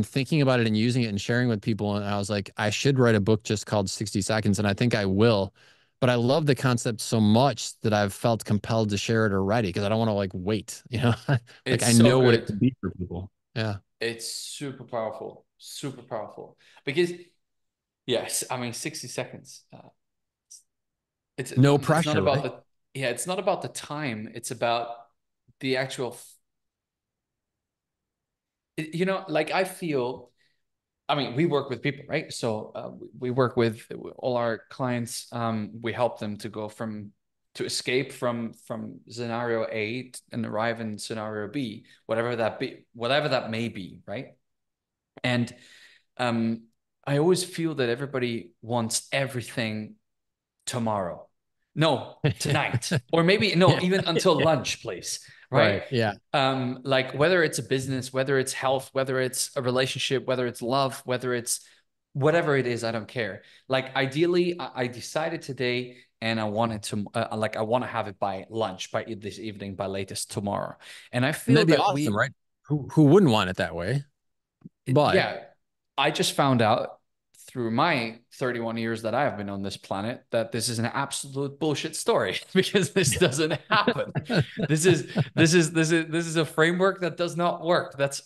thinking about it and using it and sharing with people. And I was like, I should write a book just called 60 Seconds. And I think I will. But I love the concept so much that I've felt compelled to share it already because I don't want to like wait, like It's I so know what it good. could be for people. Yeah. It's super powerful. Super powerful. Because, yes, I mean, 60 seconds. No It's not pressure, about right? the, yeah, it's not about the time. It's about the actual, like I feel, I mean, we work with people, right? So we work with all our clients. We help them to go to escape from scenario A and arrive in scenario B, whatever that may be, right? And um, I always feel that everybody wants everything tomorrow. No, tonight. Or maybe no, Yeah. even until Yeah. lunch, please. Right? Right. Yeah. Like whether it's a business, whether it's health, whether it's a relationship, whether it's love, whether it's whatever it is, I don't care. Like ideally, I decided today and I wanted to I want to have it by lunch, by this evening, by latest tomorrow. And I And feel that'd be that awesome, right? Who wouldn't want it that way? But yeah, I just found out through my 31 years that I have been on this planet that this is an absolute bullshit story because this doesn't happen. This is a framework that does not work. That's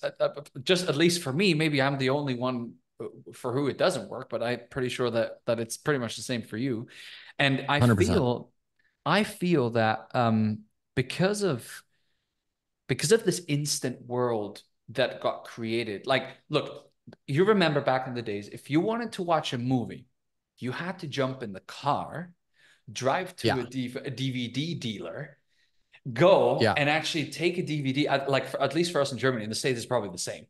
just at least for me. Maybe I'm the only one for who it doesn't work, but I'm pretty sure that it's pretty much the same for you. And 100%. I feel that because of this instant world that got created. Like, look, you remember back in the days, if you wanted to watch a movie, you had to jump in the car, drive to Yeah. a DVD dealer, go Yeah. and actually take a DVD. At least for us in Germany, in the States, it's probably the same.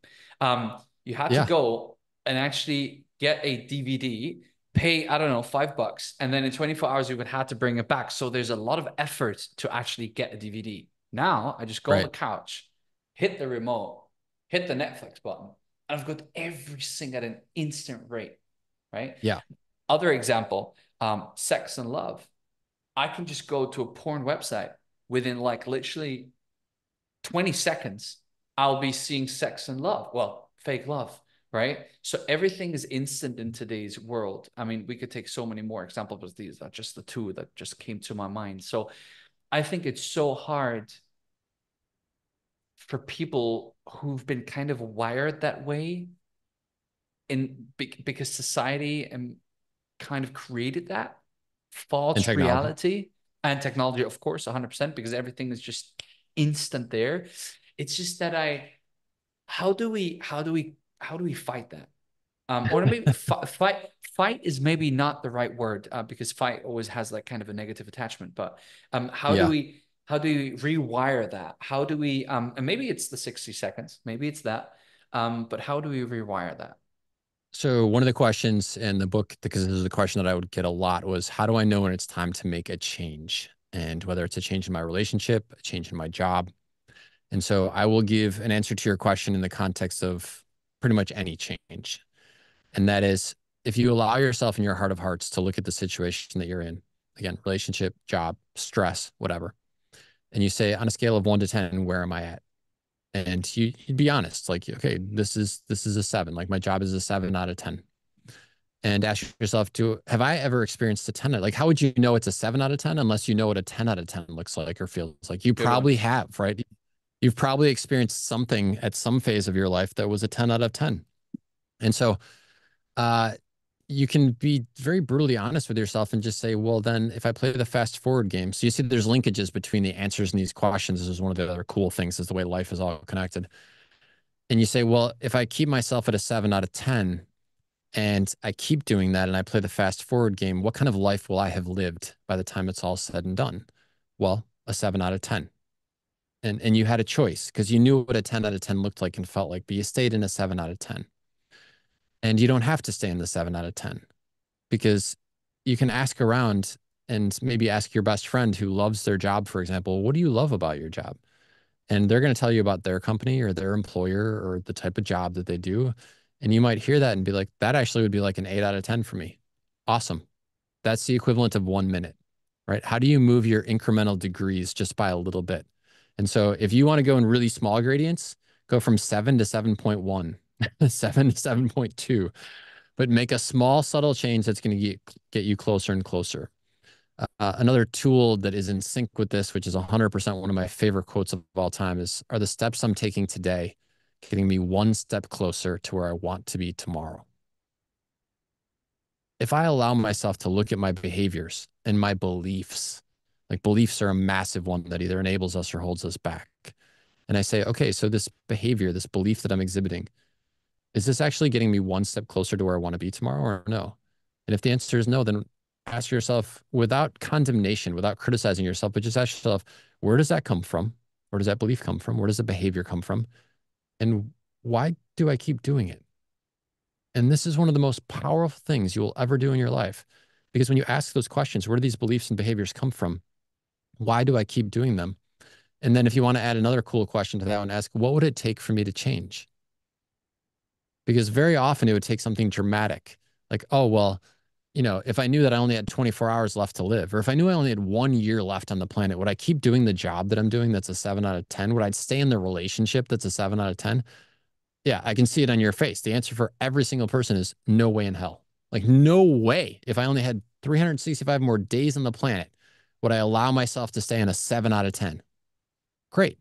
You had to Yeah. go and actually get a DVD, pay, I don't know, $5, and then in 24 hours you would have to bring it back. So there's a lot of effort to actually get a DVD. Now I just go on the Right. couch, hit the remote, hit the Netflix button, and I've got everything at an instant rate, right? Yeah. Other example, sex and love. I can just go to a porn website within like literally 20 seconds. I'll be seeing sex and love. Well, fake love, right? So everything is instant in today's world. I mean, we could take so many more examples, but these are just the two that just came to my mind. So I think it's so hard for people who've been kind of wired that way because society kind of created that And false technology. reality, and technology, of course, 100%, because everything is just instant there. It's just that how do we fight that? Or maybe fight is maybe not the right word, because fight always has like kind of a negative attachment. But Yeah. how do we rewire that? How do we and maybe it's the 60 seconds, maybe it's that. But how do we rewire that? So one of the questions in the book, because this is a question that I would get a lot, was how do I know when it's time to make a change? And whether it's a change in my relationship, a change in my job. And so I will give an answer to your question in the context of pretty much any change. And that is, if you allow yourself in your heart of hearts to look at the situation that you're in, again, relationship, job, stress, whatever, and you say, on a scale of 1 to 10, where am I at? And you'd be honest, like, okay, this is a 7. Like my job is a 7 out of 10. And ask yourself, have I ever experienced a 10? Like, how would you know it's a 7 out of 10 unless you know what a 10 out of 10 looks like or feels like? You Good one. probably have, right? You've probably experienced something at some phase of your life that was a 10 out of 10. And so uh, you can be very brutally honest with yourself and just say, well, then if I play the fast forward game, so you see there's linkages between the answers in these questions. This is one of the other cool things, is the way life is all connected. And you say, well, if I keep myself at a 7 out of 10 and I keep doing that and I play the fast forward game, what kind of life will I have lived by the time it's all said and done? Well, a 7 out of 10. And you had a choice because you knew what a 10 out of 10 looked like and felt like, but you stayed in a 7 out of 10. And you don't have to stay in the 7 out of 10 because you can ask around and maybe ask your best friend who loves their job, for example, what do you love about your job? And they're going to tell you about their company or their employer or the type of job that they do. And you might hear that and be like, that actually would be like an 8 out of 10 for me. Awesome. That's the equivalent of 1 minute, right? How do you move your incremental degrees just by a little bit? And so if you want to go in really small gradients, go from 7 to 7.1, 7 to 7.2, but make a small, subtle change that's going to get you closer and closer. Another tool that is in sync with this, which is 100% one of my favorite quotes of all time, is, are the steps I'm taking today getting me one step closer to where I want to be tomorrow? If I allow myself to look at my behaviors and my beliefs, like beliefs are a massive one that either enables us or holds us back. And I say, okay, so this behavior, this belief that I'm exhibiting, is this actually getting me one step closer to where I want to be tomorrow or no? And if the answer is no, then ask yourself without condemnation, without criticizing yourself, but just ask yourself, where does that come from? Where does that belief come from? Where does the behavior come from? And why do I keep doing it? And this is one of the most powerful things you will ever do in your life. Because when you ask those questions, where do these beliefs and behaviors come from? Why do I keep doing them? And then if you want to add another cool question to that one, ask, what would it take for me to change? Because very often it would take something dramatic. Like, oh, well, if I knew that I only had 24 hours left to live, or if I knew I only had 1 year left on the planet, would I keep doing the job that I'm doing that's a 7 out of 10? Would I stay in the relationship that's a 7 out of 10? Yeah, I can see it on your face. The answer for every single person is no way in hell. Like, no way. If I only had 365 more days on the planet, would I allow myself to stay in a 7 out of 10? Great.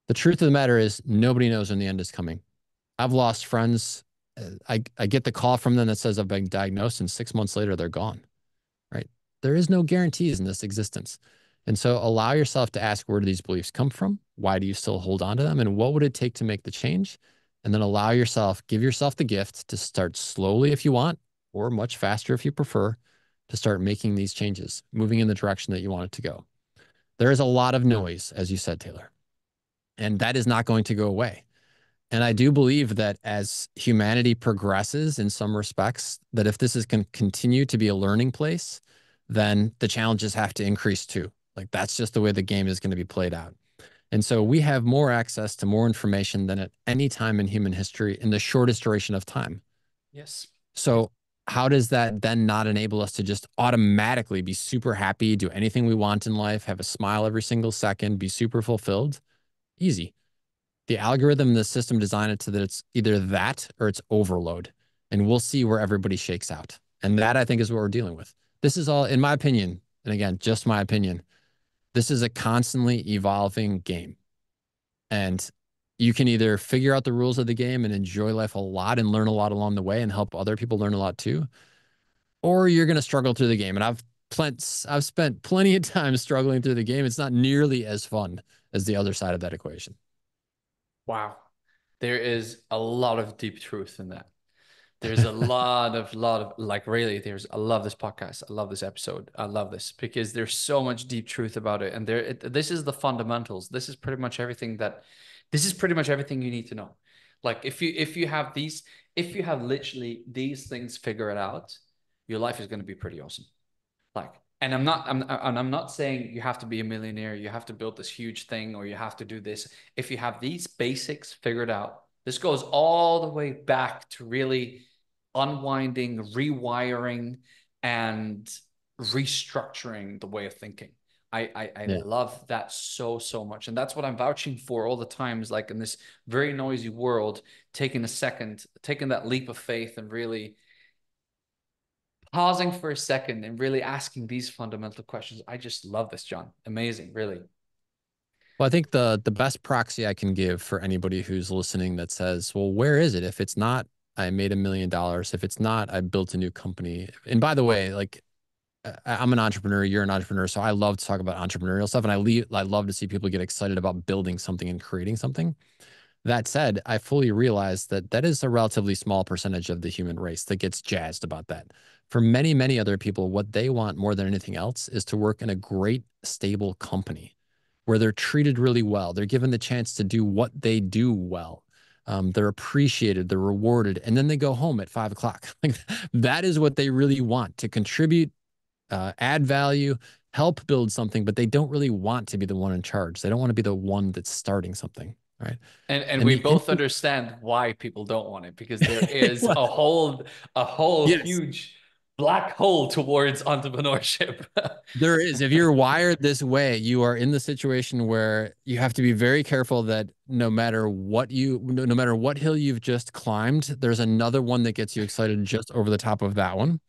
The truth of the matter is, nobody knows when the end is coming. I've lost friends. I get the call from them that says I've been diagnosed, and 6 months later, they're gone, right? There is no guarantees in this existence. And so allow yourself to ask, where do these beliefs come from? Why do you still hold on to them? And what would it take to make the change? And then give yourself the gift to start slowly if you want, or much faster if you prefer, to start making these changes, moving in the direction that you want it to go. There is a lot of noise, as you said, Taylor, and that is not going to go away. And I do believe that as humanity progresses in some respects, that if this is going to continue to be a learning place, then the challenges have to increase too. Like that's just the way the game is going to be played out. And so we have more access to more information than at any time in human history in the shortest duration of time. Yes. So how does that then not enable us to just automatically be super happy, do anything we want in life, have a smile every single second, be super fulfilled? Easy. The algorithm, the system designed it so that it's either that or it's overload. And we'll see where everybody shakes out. And that, I think, is what we're dealing with. This is all, in my opinion, and again, just my opinion, this is a constantly evolving game. And You can either figure out the rules of the game and enjoy life a lot and learn a lot along the way and help other people learn a lot too, or you're going to struggle through the game. And I've spent plenty of time struggling through the game. It's not nearly as fun as the other side of that equation. Wow. There is a lot of deep truth in that. There's a lot of like really, I love this podcast. I love this episode. I love this because there's so much deep truth about it. And this is the fundamentals. This is pretty much everything you need to know. Like if you have literally these things figured out, your life is going to be pretty awesome. Like, and I'm not saying you have to be a millionaire, you have to build this huge thing, or you have to do this. If you have these basics figured out, this goes all the way back to really unwinding, rewiring, and restructuring the way of thinking. I Yeah. love that so much. And that's what I'm vouching for all the times, like in this very noisy world, taking a second, taking that leap of faith and really pausing for a second and really asking these fundamental questions. I just love this, John. Amazing, really. Well, I think the best proxy I can give for anybody who's listening that says, well, where is it? If it's not, I made $1 million. If it's not, I built a new company. And by the way, like I'm an entrepreneur, you're an entrepreneur, so I love to talk about entrepreneurial stuff, and I love to see people get excited about building something and creating something. That said, I fully realize that that is a relatively small percentage of the human race that gets jazzed about that. For many, many other people, what they want more than anything else is to work in a great, stable company where they're treated really well. They're given the chance to do what they do well. They're appreciated, they're rewarded, and then they go home at 5 o'clock. Like, that is what they really want, to contribute, add value, help build something, but they don't really want to be the one in charge. They don't want to be the one that's starting something, right? And And we the both understand why people don't want it because there is well, a whole yes, huge black hole towards entrepreneurship. there is. If you're wired this way, you are in the situation where you have to be very careful that no matter what hill you've just climbed, there's another one that gets you excited just over the top of that one.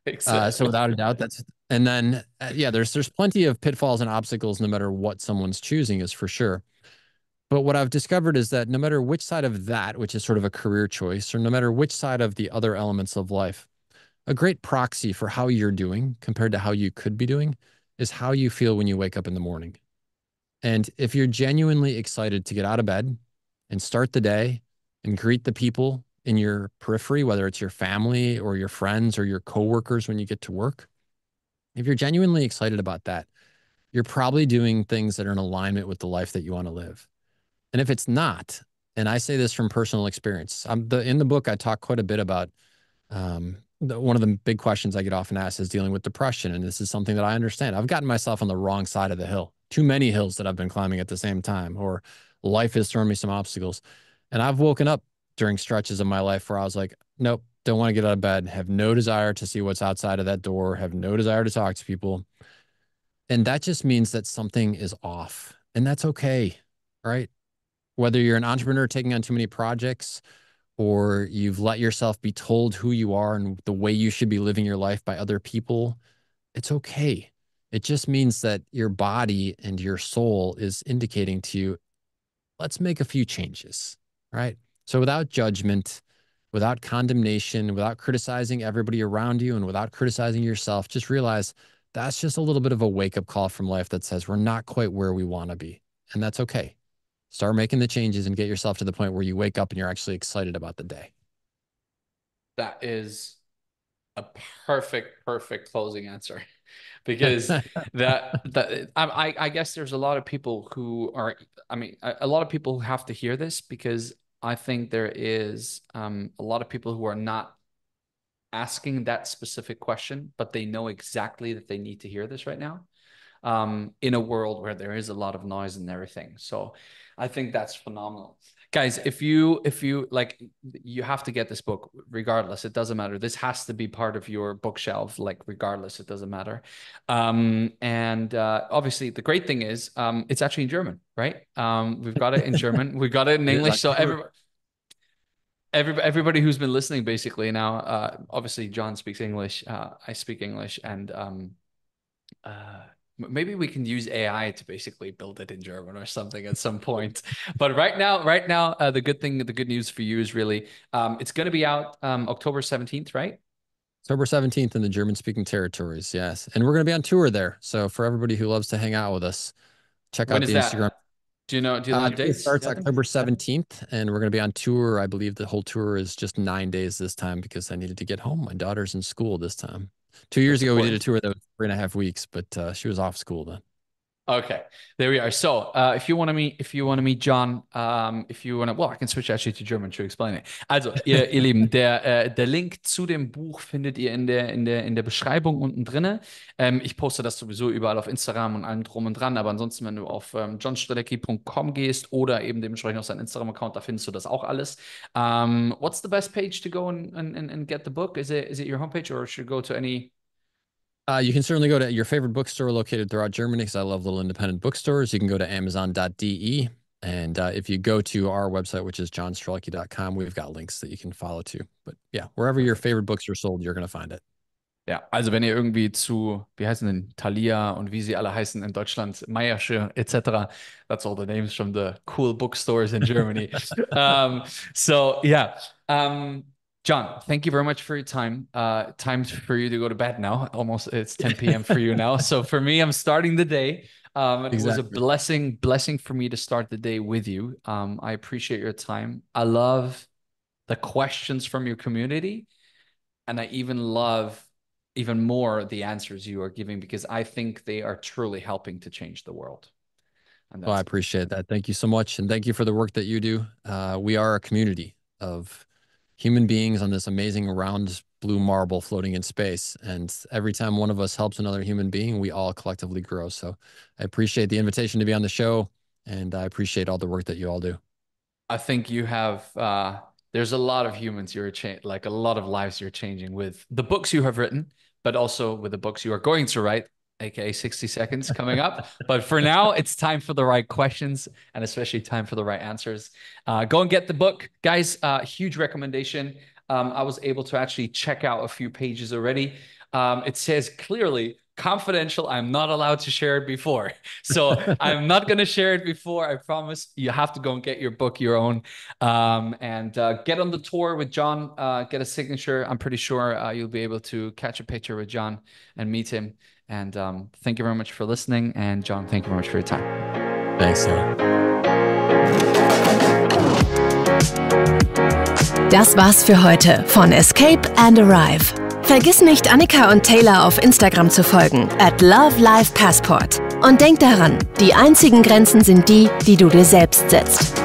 So Exactly. without a doubt, and then yeah, there's plenty of pitfalls and obstacles no matter what someone's choosing is for sure. But what I've discovered is that no matter which side of that, which is sort of a career choice, or no matter which side of the other elements of life, a great proxy for how you're doing compared to how you could be doing is how you feel when you wake up in the morning. And if you're genuinely excited to get out of bed and start the day and greet the people in your periphery, whether it's your family or your friends or your coworkers when you get to work, if you're genuinely excited about that, you're probably doing things that are in alignment with the life that you want to live. And if it's not, and I say this from personal experience, in the book I talk quite a bit about one of the big questions I get often asked is dealing with depression, and this is something that I understand. I've gotten myself on the wrong side of the hill, too many hills that I've been climbing at the same time, or life has thrown me some obstacles, and I've woken up during stretches of my life where I was like, nope, don't want to get out of bed, have no desire to see what's outside of that door, have no desire to talk to people, and that just means that something is off, and that's okay, right? Whether you're an entrepreneur taking on too many projects, or you've let yourself be told who you are and the way you should be living your life by other people, it's okay. It just means that your body and your soul is indicating to you, let's make a few changes, right? So without judgment, without condemnation, without criticizing everybody around you, and without criticizing yourself, just realize that's just a little bit of a wake up call from life that says we're not quite where we want to be. And that's okay. Start making the changes and get yourself to the point where you wake up and you're actually excited about the day. That is a perfect closing answer because I guess there's a lot of people who are, I mean, a lot of people who have to hear this because I think there is a lot of people who are not asking that specific question, but they know exactly that they need to hear this right now, in a world where there is a lot of noise and everything. So I think that's phenomenal. Guys, if you like, you have to get this book regardless. It doesn't matter. This has to be part of your bookshelf, like regardless, it doesn't matter. And obviously the great thing is it's actually in German, right? We've got it in German, we've got it in It is English. So October. everybody who's been listening basically now, obviously John speaks English, I speak English, and uh Maybe we can use AI to basically build it in German or something at some point. But right now, the good news for you is really, it's going to be out October 17th, right? October 17th in the German-speaking territories, yes. And we're going to be on tour there. So for everybody who loves to hang out with us, check When out is the Instagram. that? Do you know It dates? starts October 17th, and we're going to be on tour. I believe the whole tour is just 9 days this time because I needed to get home. My daughter's in school this time. 2 years That's ago, we did a important. tour that was 3.5 weeks, but she was off school then. Okay, there we are. So, if you want to meet John, well, I can switch actually to German to explain it. Also, ihr Lieben, der Link zu dem Buch findet ihr in der Beschreibung unten drinne. Ich poste das sowieso überall auf Instagram und allem drum und dran, aber ansonsten, wenn du auf johnstrelecky.com gehst oder eben dementsprechend auf seinen Instagram-Account, da findest du das auch alles. What's the best page to go and get the book? Is it your homepage, or should you go to any? You can certainly go to your favorite bookstore located throughout Germany, because I love little independent bookstores. You can go to amazon.de. And if you go to our website, which is johnstrelecky.com, we've got links that you can follow too. But yeah, wherever your favorite books are sold, you're going to find it. Ja, also wenn ihr irgendwie zu, wie heißen denn, Thalia und wie sie alle heißen in Deutschland, Meiersche etc., that's all the names from the cool bookstores in Germany. So yeah, John, thank you very much for your time. Time for you to go to bed now. Almost, it's 10 p.m. for you now. So for me, I'm starting the day. And It was a blessing for me to start the day with you. I appreciate your time. I love the questions from your community. And I love even more the answers you are giving, because I think they are truly helping to change the world. And I appreciate that. Thank you so much. And thank you for the work that you do. We are a community of human beings on this amazing round blue marble floating in space. And every time one of us helps another human being, we all collectively grow. So I appreciate the invitation to be on the show. And I appreciate all the work that you all do. I think you have, there's a lot of humans like a lot of lives you're changing with the books you have written, but also with the books you are going to write, aka 60 seconds coming up. But for now, it's time for the right questions, and especially time for the right answers. Go and get the book, guys. Huge recommendation. I was able to actually check out a few pages already. It says clearly, confidential. I'm not allowed to share it before. So I'm not going to share it before. I promise. You have to go and get your book, your own, and get on the tour with John, get a signature. I'm pretty sure you'll be able to catch a picture with John and meet him. And thank you very much for listening. And John, thank you very much for your time. Thanks, Taylor. Das war's für heute von Escape and Arrive. Vergiss nicht, Annika und Tayler auf Instagram zu folgen, @LoveLifePassport. Und denk daran, die einzigen Grenzen sind die, die du dir selbst setzt.